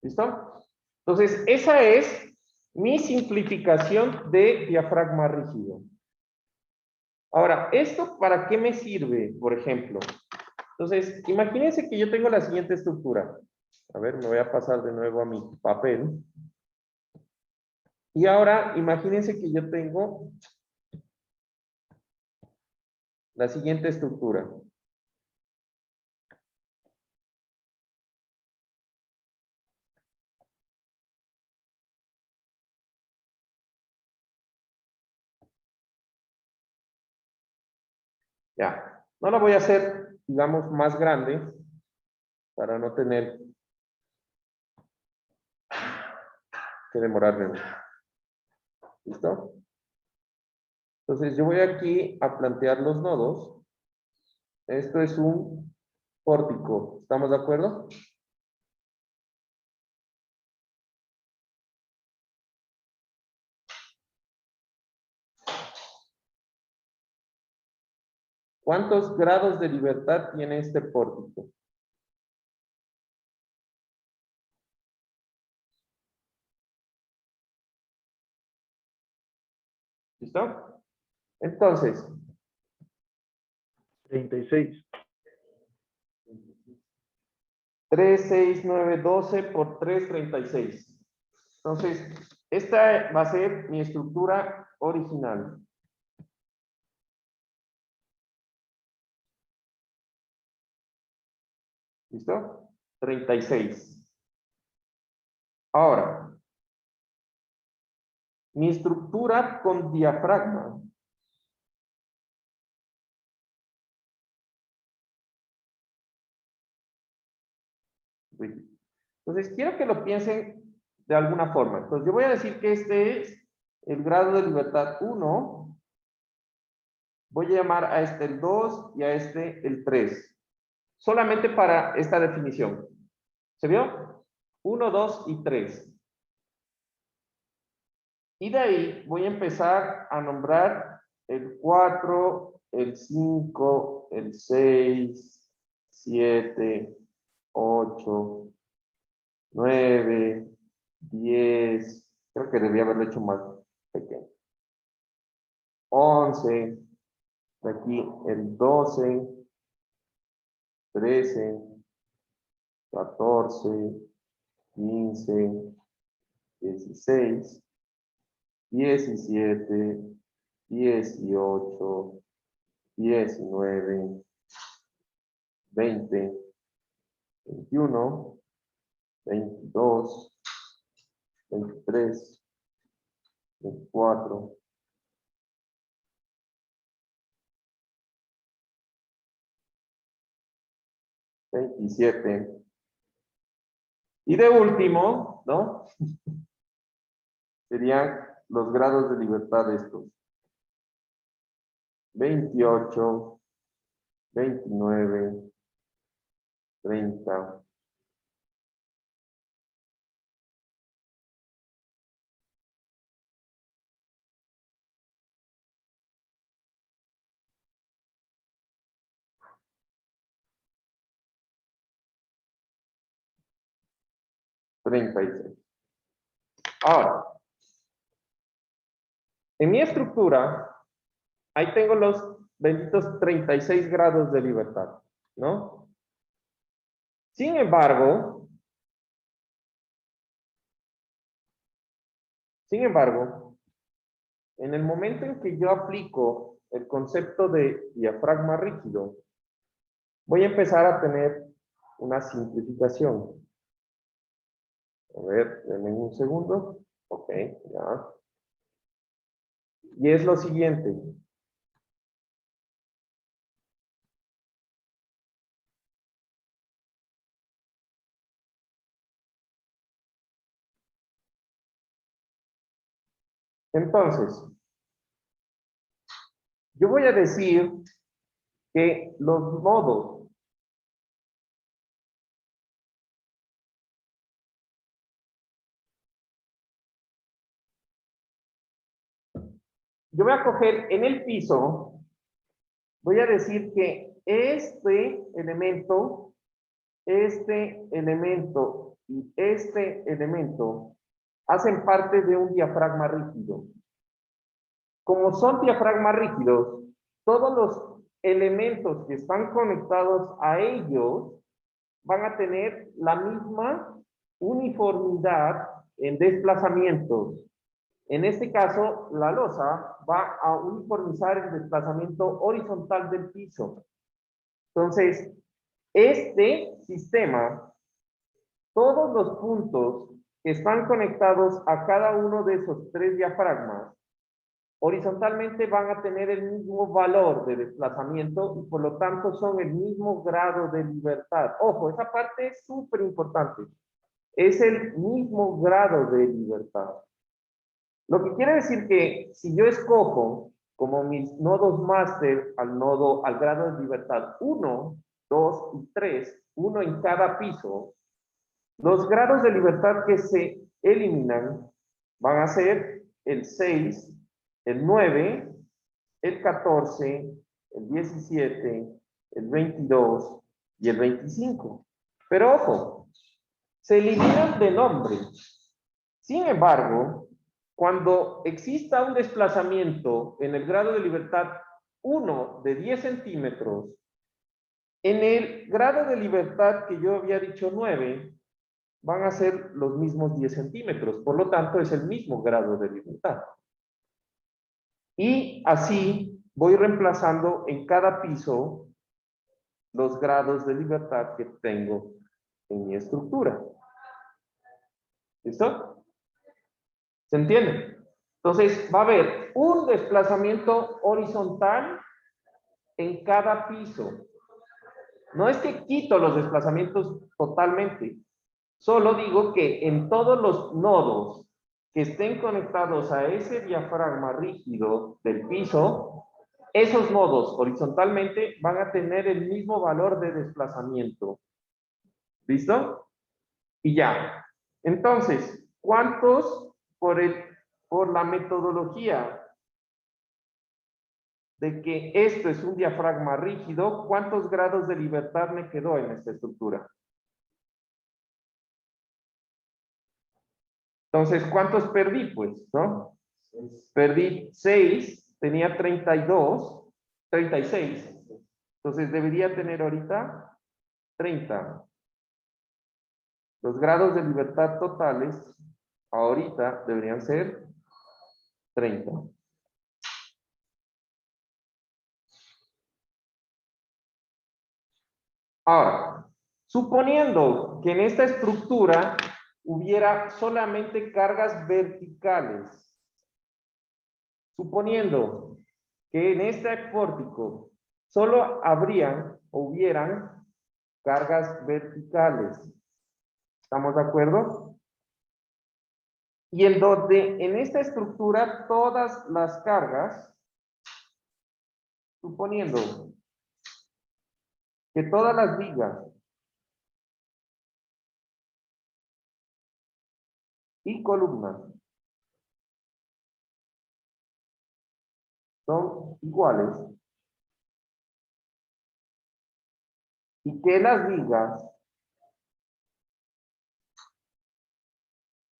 ¿Listo? Entonces, esa es mi simplificación de diafragma rígido. Ahora, ¿esto para qué me sirve, por ejemplo? Entonces, imagínense que yo tengo la siguiente estructura. A ver, me voy a pasar de nuevo a mi papel. Y ahora, imagínense que yo tengo la siguiente estructura. Ya, no la voy a hacer, digamos, más grande para no tener que demorarme mucho. ¿Listo? Entonces yo voy aquí a plantear los nodos. Esto es un pórtico. ¿Estamos de acuerdo? ¿Cuántos grados de libertad tiene este pórtico? ¿Listo? Entonces, 36. 3, 6, 9, 12 por 3, 36. Entonces, esta va a ser mi estructura original. ¿Listo? 36. Ahora, mi estructura con diafragma. Entonces, quiero que lo piensen de alguna forma. Entonces, yo voy a decir que este es el grado de libertad 1. Voy a llamar a este el 2 y a este el 3. Solamente para esta definición. ¿Se vio? 1, 2 y 3. Y de ahí voy a empezar a nombrar el 4, el 5, el 6, 7, 8, 9, 10. Creo que debía haberlo hecho más pequeño. 11. Aquí el 12, 13, 14, 15, 16, 17, 18, 19, 20, 21, 22, 23, 24, 27. Y de último, ¿no? Serían los grados de libertad de estos. 28, 29, 30. Ahora, en mi estructura, ahí tengo los benditos 36 grados de libertad, ¿no? Sin embargo, en el momento en que yo aplico el concepto de diafragma rígido, voy a empezar a tener una simplificación. A ver, denme un segundo. Ok, ya. Y es lo siguiente. Entonces, yo voy a decir que los nodos yo voy a coger en el piso, voy a decir que este elemento y este elemento hacen parte de un diafragma rígido. Como son diafragmas rígidos, todos los elementos que están conectados a ellos van a tener la misma uniformidad en desplazamientos. En este caso, la losa va a uniformizar el desplazamiento horizontal del piso. Entonces, este sistema, todos los puntos que están conectados a cada uno de esos tres diafragmas, horizontalmente van a tener el mismo valor de desplazamiento y por lo tanto son el mismo grado de libertad. Ojo, esa parte es súper importante. Es el mismo grado de libertad. Lo que quiere decir que si yo escojo como mis nodos máster al grado de libertad 1, 2 y 3, uno en cada piso, los grados de libertad que se eliminan van a ser el 6, el 9, el 14, el 17, el 22 y el 25. Pero ojo, se eliminan de nombre. Sin embargo, cuando exista un desplazamiento en el grado de libertad 1 de 10 centímetros En el grado de libertad que yo había dicho 9, van a ser los mismos 10 centímetros. Por lo tanto, es el mismo grado de libertad. Y así voy reemplazando en cada piso los grados de libertad que tengo en mi estructura. ¿Listo? ¿Se entiende? Entonces, va a haber un desplazamiento horizontal en cada piso. No es que quito los desplazamientos totalmente. Solo digo que en todos los nodos que estén conectados a ese diafragma rígido del piso, esos nodos horizontalmente van a tener el mismo valor de desplazamiento. ¿Listo? Y ya. Entonces, ¿cuántos por la metodología de que esto es un diafragma rígido, cuántos grados de libertad me quedó en esta estructura? Entonces, ¿cuántos perdí? Pues, ¿no? Perdí 6, tenía 32, 36. Entonces, debería tener ahorita 30. Los grados de libertad totales, ahorita, deberían ser 30. Ahora, suponiendo que en esta estructura hubiera solamente cargas verticales, suponiendo que en este pórtico solo habrían o hubieran cargas verticales, ¿estamos de acuerdo? Y en donde en esta estructura todas las cargas, suponiendo que todas las vigas y columnas son iguales y que las vigas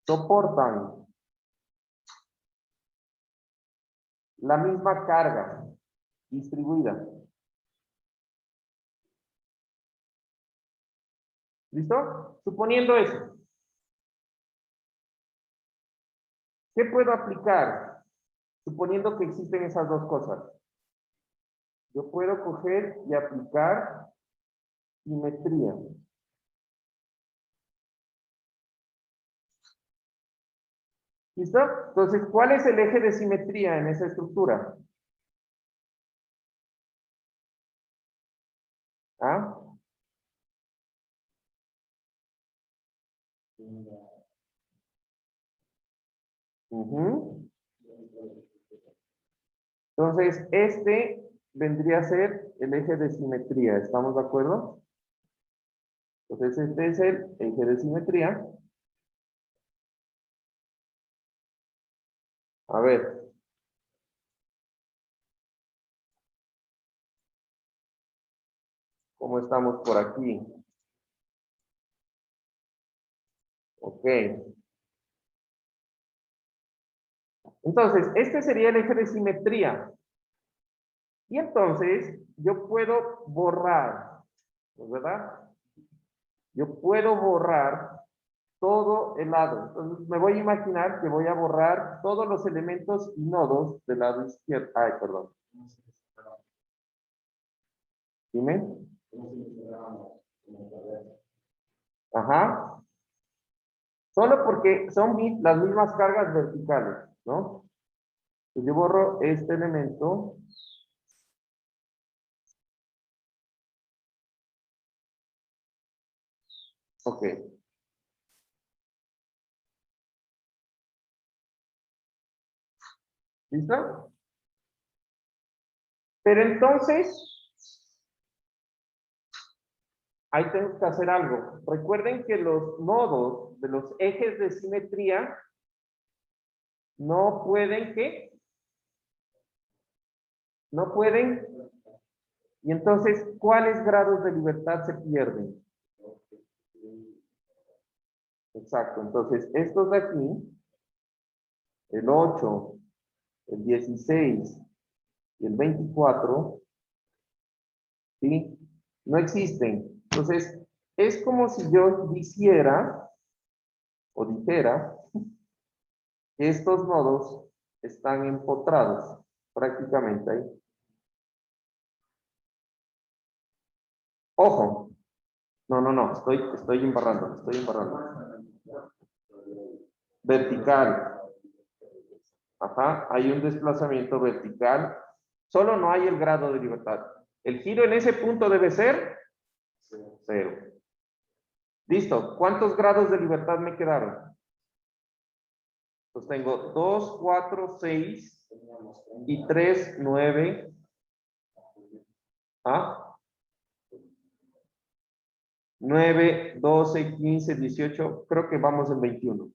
soportan la misma carga distribuida. ¿Listo? Suponiendo eso, ¿qué puedo aplicar? Suponiendo que existen esas dos cosas. Yo puedo coger y aplicar simetría. ¿Listo? Entonces, ¿cuál es el eje de simetría en esa estructura? ¿Ah? Ujú. Entonces, este vendría a ser el eje de simetría. ¿Estamos de acuerdo? Entonces, este es el eje de simetría. A ver. ¿Cómo estamos por aquí? Ok. Entonces, este sería el eje de simetría. Y entonces, yo puedo borrar, ¿verdad? Yo puedo borrar todo el lado. Entonces, me voy a imaginar que voy a borrar todos los elementos y nodos del lado izquierdo. Ay, perdón. Dime. Ajá. Solo porque son las mismas cargas verticales, ¿no? Entonces, yo borro este elemento. Ok. ¿Listo? Pero entonces, ahí tengo que hacer algo. Recuerden que los nodos de los ejes de simetría no pueden, ¿qué? No pueden. Y entonces, ¿cuáles grados de libertad se pierden? Exacto. Entonces, estos de aquí, el 8, el 16 y el 24, ¿sí? No existen. Entonces, es como si yo dijera que estos nodos están empotrados prácticamente ahí. Ojo. No, estoy embarrando. Vertical. Ajá, hay un desplazamiento vertical. Solo no hay el grado de libertad. El giro en ese punto debe ser 0. Listo. ¿Cuántos grados de libertad me quedaron? Pues tengo 2, 4, 6 y 3, 9. ¿Ah? 9, 12, 15, 18. Creo que vamos en 21.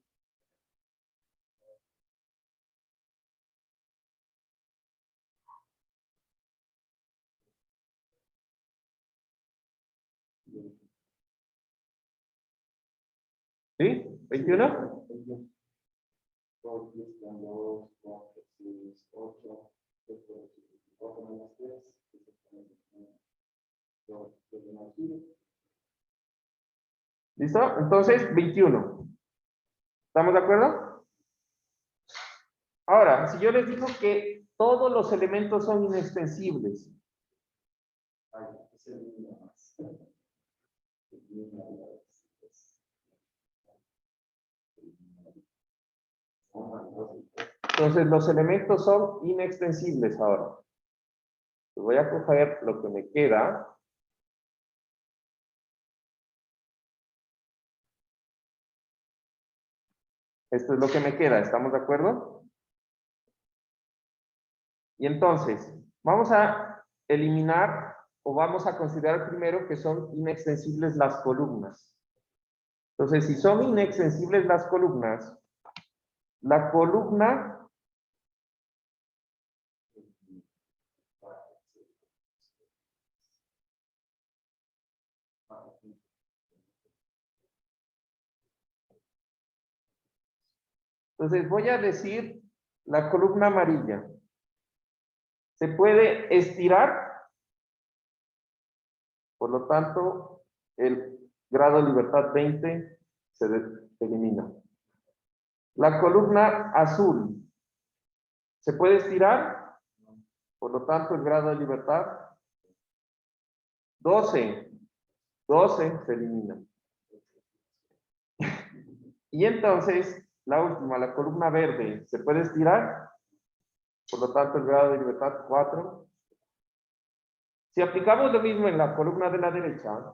¿Sí? ¿21? ¿Listo? Entonces, 21. ¿Estamos de acuerdo? Ahora, si yo les digo que todos los elementos son inextensibles. Entonces, los elementos son inextensibles ahora. Voy a coger lo que me queda. Esto es lo que me queda, ¿estamos de acuerdo? Y entonces, vamos a eliminar o vamos a considerar primero que son inextensibles las columnas. Entonces, si son inextensibles las columnas, la columna entonces voy a decir la columna amarilla. Se puede estirar, por lo tanto, el grado de libertad 20 se elimina. La columna azul, ¿se puede estirar? Por lo tanto, el grado de libertad 12 se elimina. Y entonces, la última, la columna verde, ¿se puede estirar? Por lo tanto, el grado de libertad 4. Si aplicamos lo mismo en la columna de la derecha,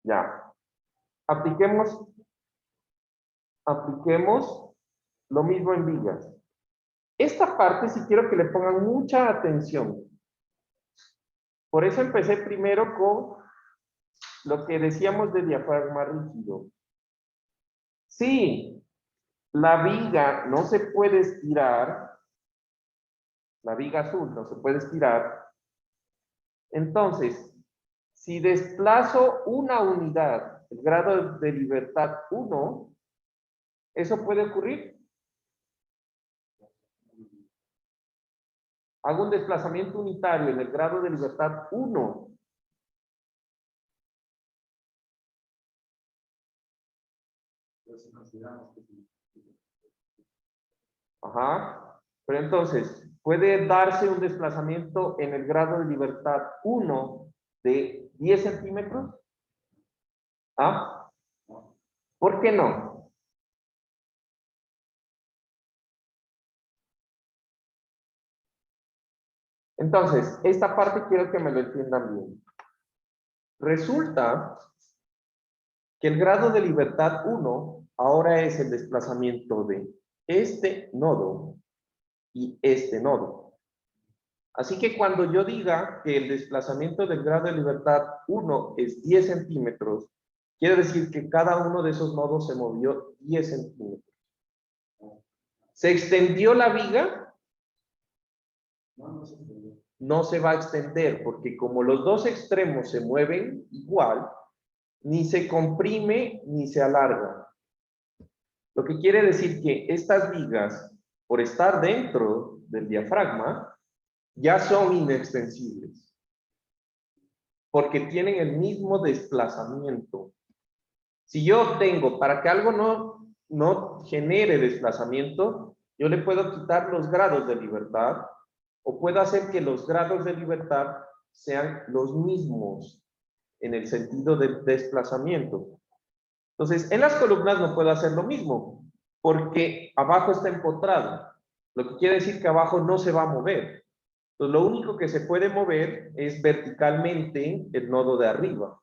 ya. Apliquemos lo mismo en vigas. Esta parte sí quiero que le pongan mucha atención. Por eso empecé primero con lo que decíamos de diafragma rígido. Si la viga no se puede estirar, la viga azul no se puede estirar, entonces, si desplazo una unidad, el grado de libertad 1, ¿eso puede ocurrir? Hago un desplazamiento unitario en el grado de libertad 1. Ajá. Pero entonces, ¿puede darse un desplazamiento en el grado de libertad 1 de 10 centímetros? ¿Ah? ¿Por qué no? Entonces, esta parte quiero que me lo entiendan bien. Resulta que el grado de libertad 1 ahora es el desplazamiento de este nodo y este nodo. Así que cuando yo diga que el desplazamiento del grado de libertad 1 es 10 centímetros, quiere decir que cada uno de esos nodos se movió 10 centímetros. ¿Se extendió la viga? No se va a extender, porque como los dos extremos se mueven igual, ni se comprime ni se alarga. Lo que quiere decir que estas vigas, por estar dentro del diafragma ya son inextensibles. Porque tienen el mismo desplazamiento. Si yo tengo, para que algo no genere desplazamiento, yo le puedo quitar los grados de libertad o puedo hacer que los grados de libertad sean los mismos en el sentido del desplazamiento. Entonces, en las columnas no puedo hacer lo mismo porque abajo está empotrado, lo que quiere decir que abajo no se va a mover. Entonces, lo único que se puede mover es verticalmente el nodo de arriba.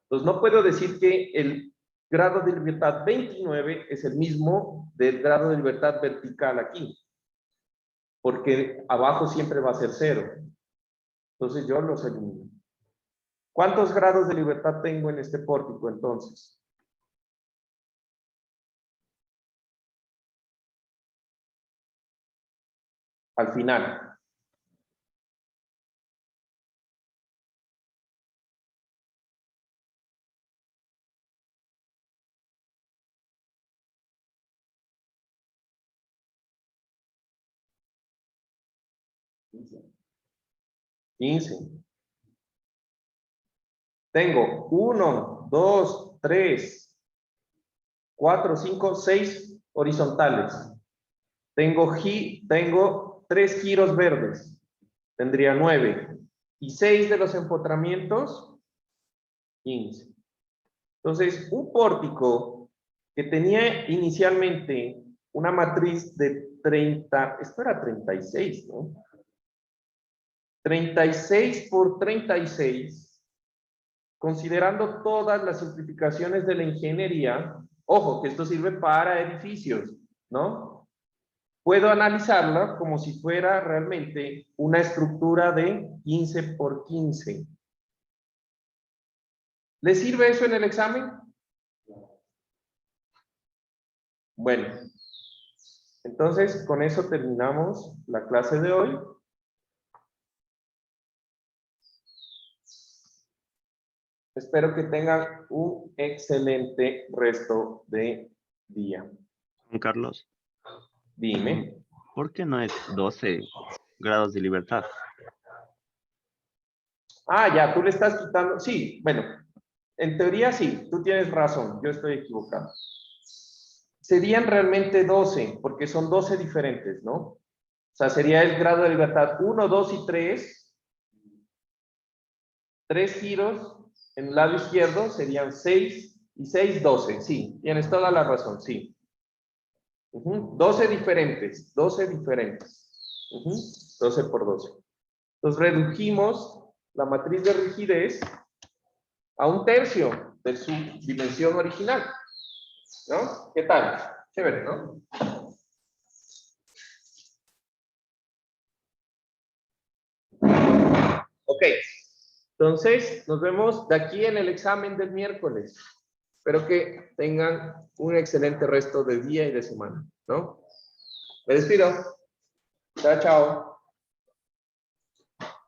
Entonces, no puedo decir que el grado de libertad 29 es el mismo del grado de libertad vertical aquí, porque abajo siempre va a ser 0. Entonces, yo los elimino. ¿Cuántos grados de libertad tengo en este pórtico, entonces? Al final. $15. Tengo 1, 2, 3, 4, 5, 6 horizontales. Tengo 3 giros verdes. Tendría 9. Y 6 de los empotramientos, 15. Entonces, un pórtico que tenía inicialmente una matriz de 30, esto era 36, ¿no? 36 por 36, considerando todas las simplificaciones de la ingeniería, ojo, que esto sirve para edificios, ¿no? Puedo analizarla como si fuera realmente una estructura de 15 por 15. ¿Le sirve eso en el examen? Bueno, entonces con eso terminamos la clase de hoy. Espero que tengan un excelente resto de día. Juan Carlos, Dime. ¿por qué no es 12 grados de libertad? Ah, ya, tú le estás quitando. Sí, bueno, en teoría sí, tú tienes razón, yo estoy equivocado. Serían realmente 12, porque son 12 diferentes, ¿no? O sea, sería el grado de libertad 1, 2 y 3. 3 giros en el lado izquierdo serían 6 y 6, 12. Sí, tienes toda la razón, sí. 12 diferentes, 12 diferentes. 12 por 12. Entonces redujimos la matriz de rigidez a 1/3 de su dimensión original. ¿No? ¿Qué tal? Chévere, ¿no? Ok. Entonces, nos vemos de aquí en el examen del miércoles. Espero que tengan un excelente resto de día y de semana, ¿no? Me despido. Chao, chao.